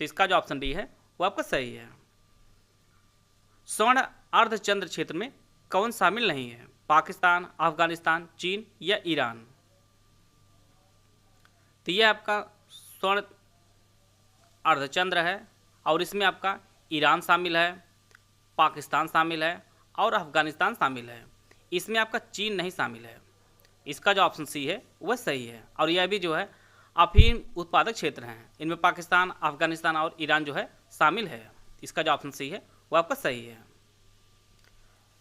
तो इसका जो ऑप्शन डी है वो आपका सही है। स्वर्ण अर्धचंद्र क्षेत्र में कौन शामिल नहीं है? पाकिस्तान, अफगानिस्तान, चीन या ईरान। तो यह आपका स्वर्ण अर्धचंद्र है और इसमें आपका ईरान शामिल है, पाकिस्तान शामिल है और अफगानिस्तान शामिल है। इसमें आपका चीन नहीं शामिल है। इसका जो ऑप्शन सी है वह सही है। और यह भी जो है अफीम उत्पादक क्षेत्र हैं। इनमें पाकिस्तान, अफगानिस्तान और ईरान जो है शामिल है। इसका जो ऑप्शन सी है वो आपका सही है।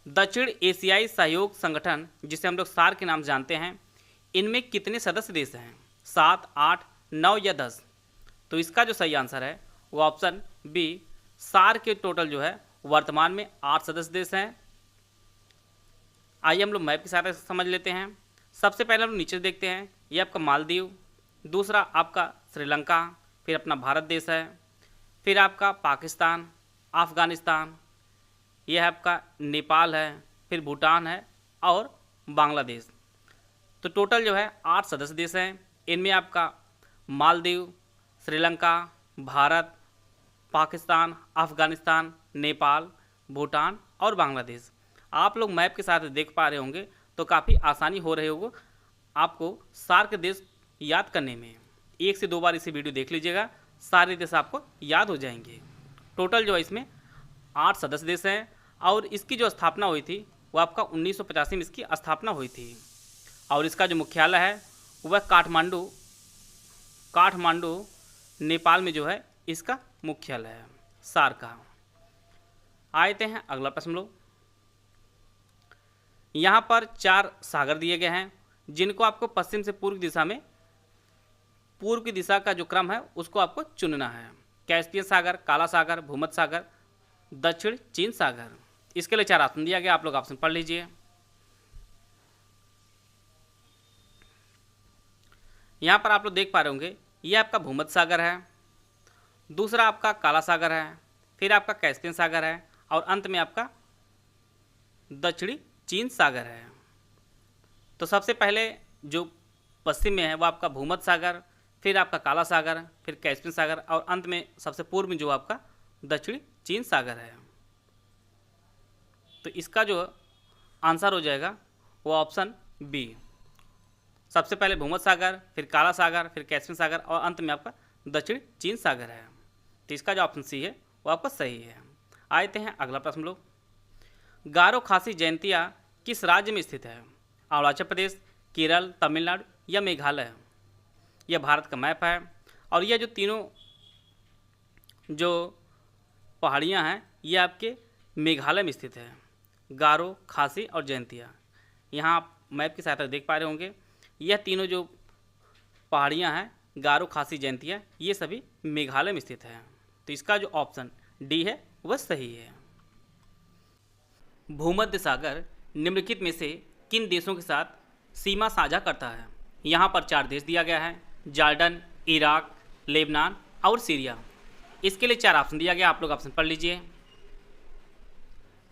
दक्षिण एशियाई सहयोग संगठन, जिसे हम लोग सार्क के नाम से जानते हैं, इनमें कितने सदस्य देश हैं? 7, 8, 9 या 10। तो इसका जो सही आंसर है वो ऑप्शन बी, सार्क के टोटल जो है वर्तमान में 8 सदस्य देश हैं। आइए हम लोग मैप की सहायता से समझ लेते हैं। सबसे पहले हम लोग नीचे देखते हैं, ये आपका मालदीव, दूसरा आपका श्रीलंका, फिर अपना भारत देश है, फिर आपका पाकिस्तान, अफगानिस्तान, यह आपका नेपाल है, फिर भूटान है और बांग्लादेश। तो टोटल जो है 8 सदस्य देश हैं। इनमें आपका मालदीव, श्रीलंका, भारत, पाकिस्तान, अफगानिस्तान, नेपाल, भूटान और बांग्लादेश। आप लोग मैप के साथ देख पा रहे होंगे तो काफ़ी आसानी हो रही होगी आपको सार्क देश याद करने में। 1 से 2 बार इसे वीडियो देख लीजिएगा, सारे देश आपको याद हो जाएंगे। टोटल जो है इसमें 8 सदस्य देश हैं और इसकी जो स्थापना हुई थी वो आपका 1985 में इसकी स्थापना हुई थी। और इसका जो मुख्यालय है वह काठमांडू नेपाल में जो है इसका मुख्यालय है सार्क का। आते हैं अगला प्रश्न लोग। यहाँ पर 4 सागर दिए गए हैं, जिनको आपको पश्चिम से पूर्व दिशा में, पूर्व की दिशा का जो क्रम है उसको आपको चुनना है। कैस्पियन सागर, काला सागर, भूमध्य सागर, दक्षिण चीन सागर। इसके लिए 4 ऑप्शन दिया गया, आप लोग ऑप्शन पढ़ लीजिए। यहाँ पर आप लोग देख पा रहे होंगे ये आपका भूमध्य सागर है, दूसरा आपका काला सागर है, फिर आपका कैस्पियन सागर है और अंत में आपका दक्षिणी चीन सागर है। तो सबसे पहले जो पश्चिम में है वो आपका भूमध्य सागर, फिर आपका काला सागर, फिर कैस्पियन सागर और अंत में सबसे पूर्व में जो आपका दक्षिणी चीन सागर है। तो इसका जो आंसर हो जाएगा वो ऑप्शन बी। सबसे पहले भूमध्य सागर, फिर काला सागर, फिर कैस्पियन सागर और अंत में आपका दक्षिण चीन सागर है। तो इसका जो ऑप्शन सी है वो आपका सही है। आते हैं अगला प्रश्न लोग। गारो खासी जयंतिया किस राज्य में स्थित है? अरुणाचल प्रदेश, केरल, तमिलनाडु या मेघालय। यह भारत का मैप है और यह जो तीनों जो पहाड़ियाँ हैं ये आपके मेघालय में स्थित है। गारो, खासी और जयंतिया, यहाँ आप मैप की सहायता देख पा रहे होंगे। यह तीनों जो पहाड़ियाँ हैं गारो, खासी, जयंतिया, ये सभी मेघालय में स्थित है। तो इसका जो ऑप्शन डी है वह सही है। भूमध्य सागर निम्नलिखित में से किन देशों के साथ सीमा साझा करता है? यहाँ पर 4 देश दिया गया है, जॉर्डन, इराक, लेबनान और सीरिया। इसके लिए 4 ऑप्शन दिया गया, आप लोग ऑप्शन पढ़ लीजिए।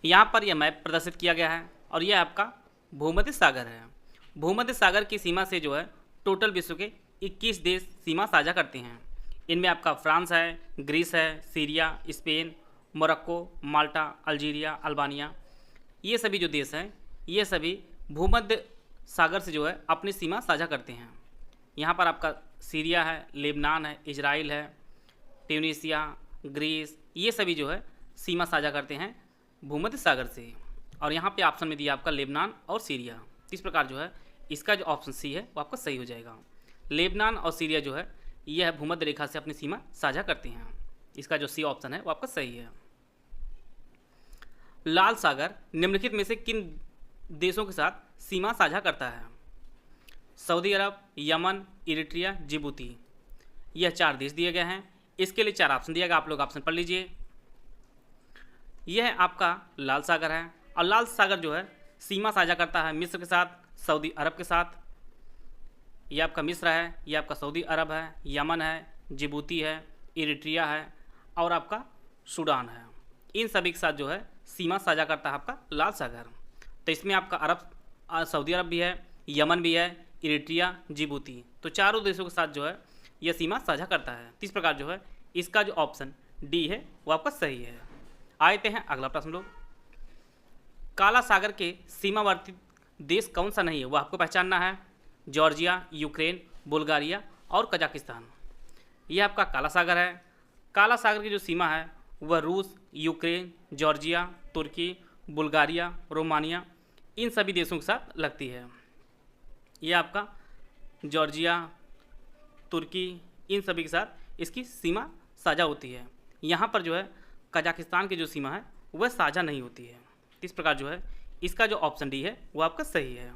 यहाँ पर यह मैप प्रदर्शित किया गया है और यह आपका भूमध्य सागर है। भूमध्य सागर की सीमा से जो है टोटल विश्व के 21 देश सीमा साझा करते हैं। इनमें आपका फ्रांस है, ग्रीस है, सीरिया, स्पेन, मोरक्को, माल्टा, अल्जीरिया, अल्बानिया, ये सभी जो देश हैं ये सभी भूमध्य सागर से जो है अपनी सीमा साझा करते हैं। यहाँ पर आपका सीरिया है, लेबनान है, इजराइल है, ट्यूनीसिया, ग्रीस, ये सभी जो है सीमा साझा करते हैं भूमध्य सागर से। और यहाँ पे ऑप्शन में दिया आपका लेबनान और सीरिया। इस प्रकार जो है इसका जो ऑप्शन सी है वो आपका सही हो जाएगा। लेबनान और सीरिया जो है यह भूमध्य रेखा से अपनी सीमा साझा करते हैं। इसका जो सी ऑप्शन है वो आपका सही है। लाल सागर निम्नलिखित में से किन देशों के साथ सीमा साझा करता है? सऊदी अरब, यमन, इरिट्रिया, जिबूती। यह 4 देश दिए गए हैं। इसके लिए 4 ऑप्शन दिया गया, आप लोग ऑप्शन पढ़ लीजिए। यह आपका लाल सागर है और लाल सागर जो है सीमा साझा करता है मिस्र के साथ, सऊदी अरब के साथ। यह आपका मिस्र है, यह आपका सऊदी अरब है, यमन है, जिबूती है, इरिट्रिया है और आपका सूडान है। इन सभी के साथ जो है सीमा साझा करता है आपका लाल सागर। तो इसमें आपका सऊदी अरब भी है, यमन भी है, इरिट्रिया, जिबूती, तो चारों देशों के साथ जो है यह सीमा साझा करता है। इस प्रकार जो है इसका जो ऑप्शन डी है वो आपका सही है। आते हैं अगला प्रश्न लोग। काला सागर के सीमावर्ती देश कौन सा नहीं है वो आपको पहचानना है। जॉर्जिया, यूक्रेन, बुल्गारिया और कजाकिस्तान। यह आपका काला सागर है। काला सागर की जो सीमा है वह रूस, यूक्रेन, जॉर्जिया, तुर्की, बुल्गारिया, रोमानिया, इन सभी देशों के साथ लगती है। यह आपका जॉर्जिया, तुर्की, इन सभी के साथ इसकी सीमा साझा होती है। यहाँ पर जो है कजाकिस्तान की जो सीमा है वह साझा नहीं होती है। इस प्रकार जो है इसका जो ऑप्शन डी है वो आपका सही है।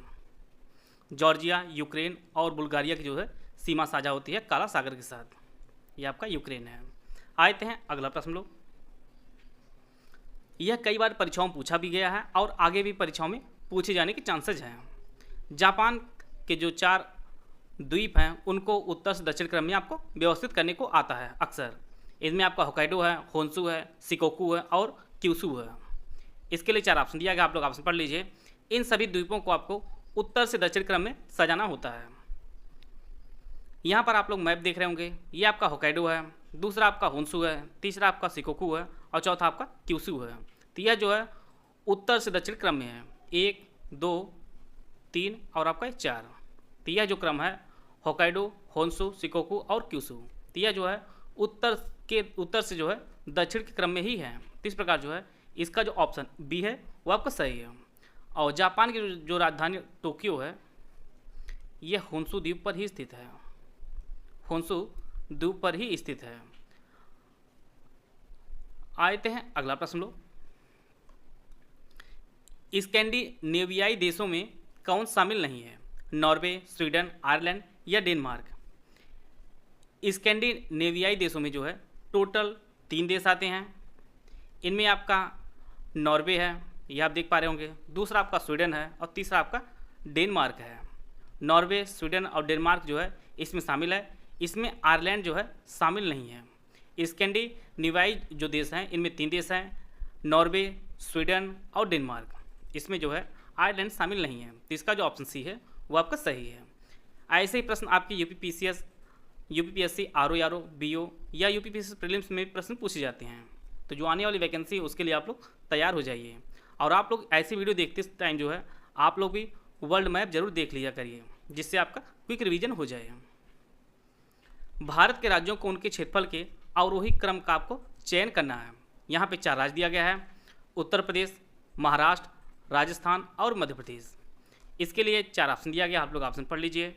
जॉर्जिया, यूक्रेन और बुल्गारिया की जो है सीमा साझा होती है काला सागर के साथ। यह आपका यूक्रेन है। आते हैं अगला प्रश्न लोग। यह कई बार परीक्षाओं में पूछा भी गया है और आगे भी परीक्षाओं में पूछे जाने के चांसेज हैं। जापान के जो 4 द्वीप हैं उनको उत्तर से दक्षिण क्रम में आपको व्यवस्थित करने को आता है अक्सर। इनमें आपका होक्काइडो है, होन्शु है, शिकोकू है और क्यूशू है। इसके लिए 4 ऑप्शन दिया गया, आप लोग ऑप्शन पढ़ लीजिए। इन सभी द्वीपों को आपको उत्तर से दक्षिण क्रम में सजाना होता है। यहाँ पर आप लोग मैप देख रहे होंगे। ये आपका होक्काइडो है, दूसरा आपका होन्शु है, तीसरा आपका शिकोकू है और चौथा आपका क्यूशू है। तो यह जो है उत्तर से दक्षिण क्रम में है, 1, 2, 3 और आपका 4। तो यह जो क्रम है होक्काइडो, होन्शु, शिकोकू और क्यूशू, तो यह जो है उत्तर से जो है दक्षिण के क्रम में ही है। तो इस प्रकार जो है इसका जो ऑप्शन बी है वो आपका सही है। और जापान की जो राजधानी टोक्यो है यह होन्शु द्वीप पर ही स्थित है। होन्शु द्वीप पर ही स्थित है। आते हैं अगला प्रश्न लो। स्कैंडिनेवियाई देशों में कौन शामिल नहीं है? नॉर्वे, स्वीडन, आयरलैंड या डेनमार्क। स्कैंडिनेवियाई देशों में जो है टोटल 3 देश आते हैं। इनमें आपका नॉर्वे है, यह आप देख पा रहे होंगे, दूसरा आपका स्वीडन है और तीसरा आपका डेनमार्क है। नॉर्वे, स्वीडन और डेनमार्क जो है इसमें शामिल है। इसमें आयरलैंड जो है शामिल नहीं है। स्कैंडिनेवियाई जो देश हैं इनमें 3 देश हैं, नॉर्वे, स्वीडन और डेनमार्क। इसमें जो है आयरलैंड शामिल नहीं है। तो इसका जो ऑप्शन सी है वो आपका सही है। ऐसे ही प्रश्न आपके यूपीपीसीएस, यूपीपीएससी, आरओ, बीओ या यूपीपीएससी प्रीलिम्स में प्रश्न पूछे जाते हैं। तो जो आने वाली वैकेंसी है उसके लिए आप लोग तैयार हो जाइए। और आप लोग ऐसी वीडियो देखते टाइम जो है आप लोग भी वर्ल्ड मैप जरूर देख लिया करिए, जिससे आपका क्विक रिवीजन हो जाए। भारत के राज्यों को उनके क्षेत्रफल के अवरोही क्रम का आपको चयन करना है। यहाँ पे 4 राज्य दिया गया है, उत्तर प्रदेश, महाराष्ट्र, राजस्थान और मध्य प्रदेश। इसके लिए 4 ऑप्शन दिया गया, आप लोग ऑप्शन पढ़ लीजिए।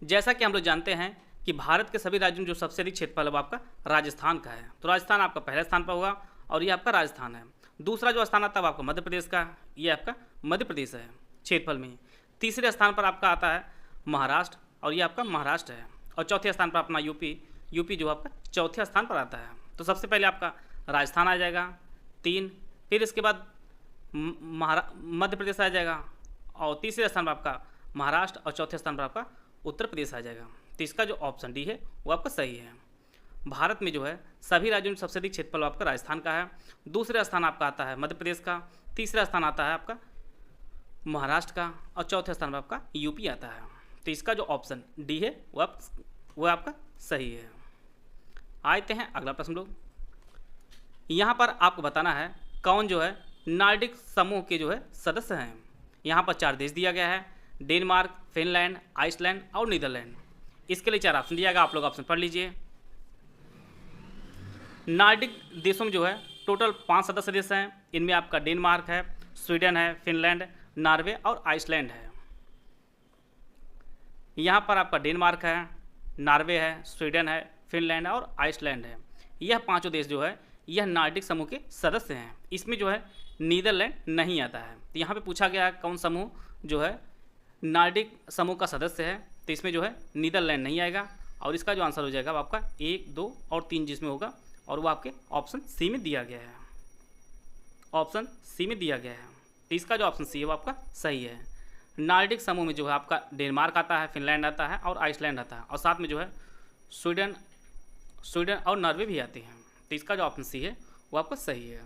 जैसा कि हम लोग जानते हैं कि भारत के सभी राज्यों में जो सबसे अधिक क्षेत्रफल है वो आपका राजस्थान का है। तो राजस्थान आपका पहले स्थान पर होगा और ये आपका राजस्थान है। दूसरा जो स्थान आता है वो आपका मध्य प्रदेश का, ये आपका मध्य प्रदेश है क्षेत्रफल में। तीसरे स्थान पर आपका आता है महाराष्ट्र और ये आपका महाराष्ट्र है। और चौथे स्थान पर अपना यूपी जो आपका चौथे स्थान पर आता है। तो सबसे पहले आपका राजस्थान आ जाएगा 3, फिर इसके बाद मध्य प्रदेश आ जाएगा, और तीसरे स्थान पर आपका महाराष्ट्र, और चौथे स्थान पर आपका उत्तर प्रदेश आ जाएगा। तो इसका जो ऑप्शन डी है वो आपका सही है। भारत में जो है सभी राज्यों में सबसे अधिक क्षेत्रफल आपका राजस्थान का है, दूसरा स्थान आपका आता है मध्य प्रदेश का, तीसरा स्थान आता है आपका महाराष्ट्र का, और चौथे स्थान पर आपका यूपी आता है। तो इसका जो ऑप्शन डी है वो आपका सही है। आते हैं अगला प्रश्न लोग। यहाँ पर आपको बताना है कौन जो है नॉर्डिक समूह के जो है सदस्य हैं। यहाँ पर 4 देश दिया गया है, डेनमार्क, फिनलैंड, आइसलैंड और नीदरलैंड। इसके लिए 4 ऑप्शन दिया गया, आप लोग ऑप्शन पढ़ लीजिए। नॉर्डिक देशों में जो है टोटल 5 सदस्य देश हैं। इनमें आपका डेनमार्क है, स्वीडन है, फिनलैंड, नॉर्वे और आइसलैंड है। यहाँ पर आपका डेनमार्क है, नॉर्वे है, स्वीडन है, फिनलैंड और आइसलैंड है। यह 5 देश जो है यह नॉर्डिक समूह के सदस्य हैं। इसमें जो है नीदरलैंड नहीं आता है। तो यहाँ पे पूछा गया है कौन समूह जो है नॉर्डिक समूह का सदस्य है, तो इसमें जो है नीदरलैंड नहीं आएगा, और इसका जो आंसर हो जाएगा वो आपका 1, 2 और 3 जिसमें होगा, और वो आपके ऑप्शन सी में दिया गया है। ऑप्शन सी में दिया गया है। तो इसका जो ऑप्शन सी है वो आपका सही है। नॉर्डिक समूह में जो है आपका डेनमार्क आता है, फिनलैंड आता है और आइसलैंड आता है, और साथ में जो है स्वीडन और नॉर्वे भी आते हैं। तो इसका जो ऑप्शन सी है वो आपका सही है।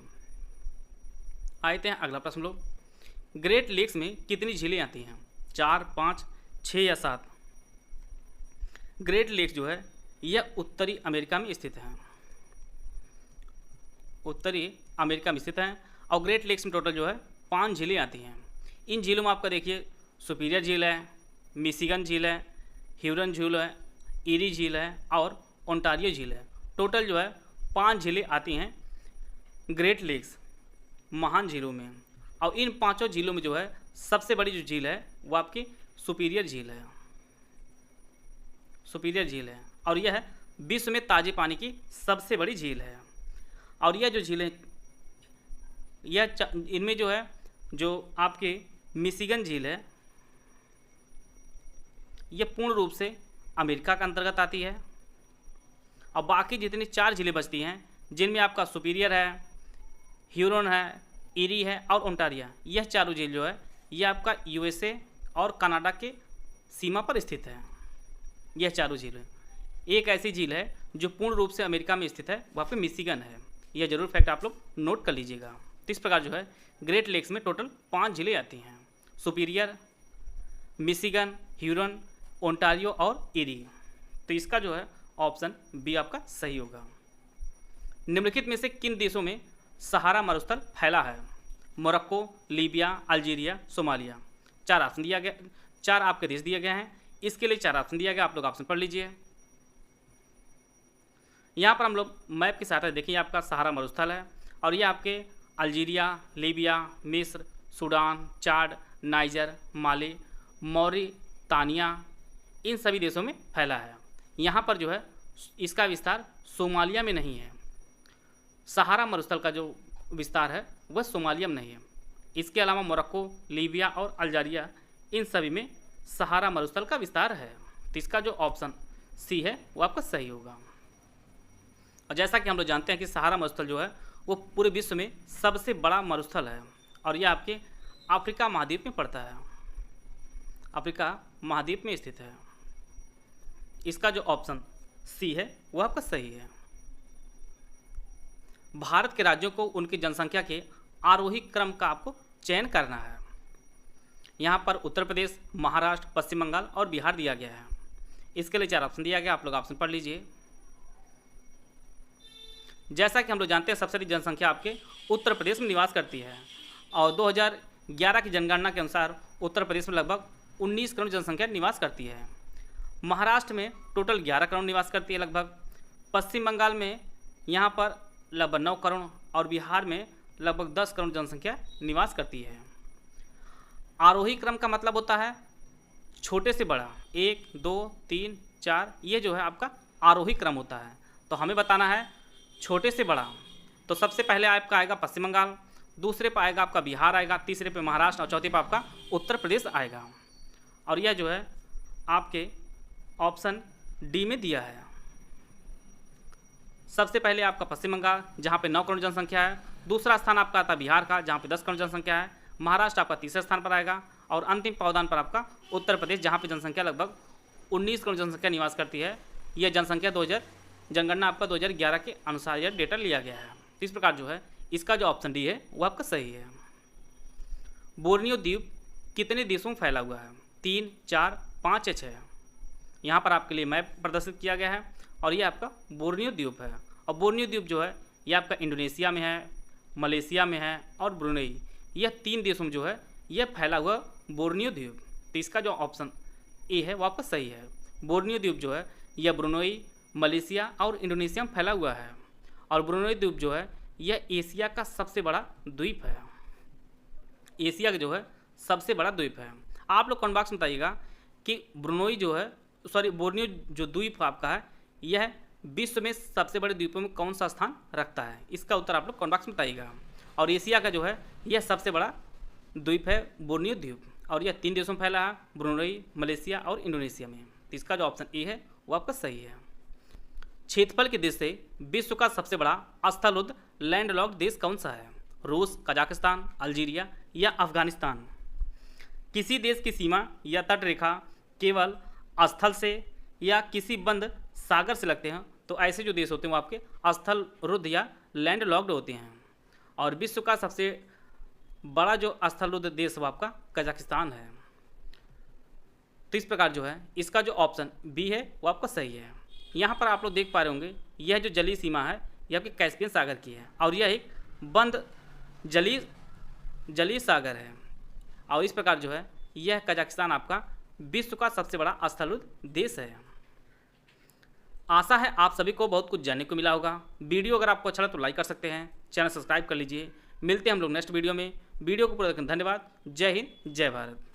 आते हैं अगला प्रश्न लोग। ग्रेट लेक्स में कितनी झीलें आती हैं? 4, 5, 6 या 7? ग्रेट लेक्स जो है यह उत्तरी अमेरिका में स्थित है। उत्तरी अमेरिका में स्थित है, और ग्रेट लेक्स में टोटल जो है 5 झीलें आती हैं। इन झीलों में आपका देखिए सुपीरियर झील है, मिशिगन झील है, ह्यूरन झील है, ईरी झील है और ओंटारियो झील है। टोटल जो है 5 झीलें आती हैं ग्रेट लेक्स महान झीलों में, और इन 5 झीलों में जो है सबसे बड़ी जो झील है वो आपकी सुपीरियर झील है। सुपीरियर झील है, और यह है विश्व में ताजे पानी की सबसे बड़ी झील है। और यह जो झील है इनमें जो है जो आपकी मिशिगन झील है यह पूर्ण रूप से अमेरिका के अंतर्गत आती है, और बाकी जितनी 4 झीलें बचती हैं जिनमें आपका सुपीरियर है, ह्यूरन है, ईरी है और ओंटारिया, यह चारों झील जो है यह आपका यूएसए और कनाडा के सीमा पर स्थित है। यह चारों झीलें, एक ऐसी झील है जो पूर्ण रूप से अमेरिका में स्थित है, वहाँ पे मिशिगन है। यह जरूर फैक्ट आप लोग नोट कर लीजिएगा। तो इस प्रकार जो है ग्रेट लेक्स में टोटल 5 झीलें आती हैं, सुपीरियर, मिशिगन, ह्यूरन, ओंटारियो और ईरी। तो इसका जो है ऑप्शन बी आपका सही होगा। निम्नलिखित में से किन देशों में सहारा मरुस्थल फैला है? Morocco, Libya, Algeria, Somalia. 4 option दिया गया, 4 आपके देश दिए गए हैं। इसके लिए 4 ऑप्शन दिया गया, आप लोग ऑप्शन पढ़ लीजिए। यहाँ पर हम लोग मैप की सहायता देखिए, आपका सहारा मरुस्थल है, और ये आपके अल्जीरिया, लीबिया, मिस्र, सूडान, चाड, नाइजर, माली, मौरितानिया, इन सभी देशों में फैला है। यहाँ पर जो है इसका विस्तार सोमालिया में नहीं है। सहारा मरुस्थल का जो विस्तार है वह सोमालिया में नहीं है। इसके अलावा मोरक्को, लीबिया और अल्जीरिया, इन सभी में सहारा मरुस्थल का विस्तार है। तो इसका जो ऑप्शन सी है वो आपका सही होगा। और जैसा कि हम लोग जानते हैं कि सहारा मरुस्थल जो है वो पूरे विश्व में सबसे बड़ा मरुस्थल है, और यह आपके अफ्रीका महाद्वीप में पड़ता है। अफ्रीका महाद्वीप में स्थित है। इसका जो ऑप्शन सी है वो आपका सही है। भारत के राज्यों को उनकी जनसंख्या के आरोही क्रम का आपको चयन करना है। यहाँ पर उत्तर प्रदेश, महाराष्ट्र, पश्चिम बंगाल और बिहार दिया गया है। इसके लिए 4 ऑप्शन दिया गया, आप लोग ऑप्शन पढ़ लीजिए। जैसा कि हम लोग जानते हैं सबसे अधिक जनसंख्या आपके उत्तर प्रदेश में निवास करती है, और 2011 की जनगणना के अनुसार उत्तर प्रदेश में लगभग 19 करोड़ जनसंख्या निवास करती है। महाराष्ट्र में टोटल 11 करोड़ निवास करती है लगभग। पश्चिम बंगाल में यहाँ पर लगभग 9 करोड़, और बिहार में लगभग 10 करोड़ जनसंख्या निवास करती है। आरोही क्रम का मतलब होता है छोटे से बड़ा, 1, 2, 3, 4, ये जो है आपका आरोही क्रम होता है। तो हमें बताना है छोटे से बड़ा। तो सबसे पहले आपका आएगा पश्चिम बंगाल, दूसरे पर आएगा आपका बिहार आएगा, तीसरे पे महाराष्ट्र और चौथे पर आपका उत्तर प्रदेश आएगा। और यह जो है आपके ऑप्शन डी में दिया है। सबसे पहले आपका पश्चिम बंगाल जहाँ पे 9 करोड़ जनसंख्या है, दूसरा स्थान आपका आता है बिहार का जहाँ पे 10 करोड़ जनसंख्या है, महाराष्ट्र आपका तीसरे स्थान पर आएगा और अंतिम पावदान पर आपका उत्तर प्रदेश जहाँ पे जनसंख्या लगभग 19 करोड़ जनसंख्या निवास करती है। यह जनसंख्या जनगणना आपका 2011 के अनुसार यह डेटा लिया गया है। तो इस प्रकार जो है इसका जो ऑप्शन डी है वो आपका सही है। बोर्नियो द्वीप कितने देशों में फैला हुआ है? 3, 4, 5 या 6? यहाँ पर आपके लिए मैप प्रदर्शित किया गया है और ये आपका बोर्नियो द्वीप है। और बोर्नियो द्वीप जो है ये आपका इंडोनेशिया में है, मलेशिया में है और ब्रुनेई, यह 3 देशों में जो है यह फैला हुआ बोर्नियो द्वीप। तो इसका जो ऑप्शन ए है वो आपका सही है। बोर्नियो द्वीप जो है यह ब्रुनेई, मलेशिया और इंडोनेशिया में फैला हुआ है और ब्रुनेई द्वीप जो है यह एशिया का सबसे बड़ा द्वीप है। एशिया का जो है सबसे बड़ा द्वीप है। आप लोग कमेंट बॉक्स में बताइएगा कि बोर्नियो जो द्वीप आपका है यह विश्व में सबसे बड़े द्वीपों में कौन सा स्थान रखता है। इसका उत्तर आप लोग कमेंट बॉक्स में बताइएगा। और एशिया का जो है यह सबसे बड़ा द्वीप है बोर्नियो द्वीप और यह 3 देशों में फैला है, ब्रुनेई, मलेशिया और इंडोनेशिया में। तो इसका जो ऑप्शन ए है वो आपका सही है। क्षेत्रफल के देश से विश्व का सबसे बड़ा स्थलुद्ध लैंडलॉक्ड देश कौन सा है? रूस, कजाकिस्तान, अल्जीरिया या अफगानिस्तान? किसी देश की सीमा या तट रेखा केवल स्थल से या किसी बंद सागर से लगते हैं तो ऐसे जो देश होते हैं वो आपके स्थलरुद्ध या लैंडलॉक्ड होते हैं। और विश्व का सबसे बड़ा जो स्थलरुद्ध देश वो आपका कजाकिस्तान है। तो इस प्रकार जो है इसका जो ऑप्शन बी है वो आपका सही है। यहाँ पर आप लोग देख पा रहे होंगे यह जो जलीय सीमा है यह आपके कैस्पियन सागर की है और यह एक बंद जलीय सागर है। और इस प्रकार जो है यह कजाकिस्तान आपका विश्व का सबसे बड़ा स्थलरुद्ध देश है। आशा है आप सभी को बहुत कुछ जानने को मिला होगा। वीडियो अगर आपको अच्छा लगा तो लाइक कर सकते हैं, चैनल सब्सक्राइब कर लीजिए। मिलते हैं हम लोग नेक्स्ट वीडियो में। वीडियो को पूरा देखने धन्यवाद। जय हिंद, जय भारत।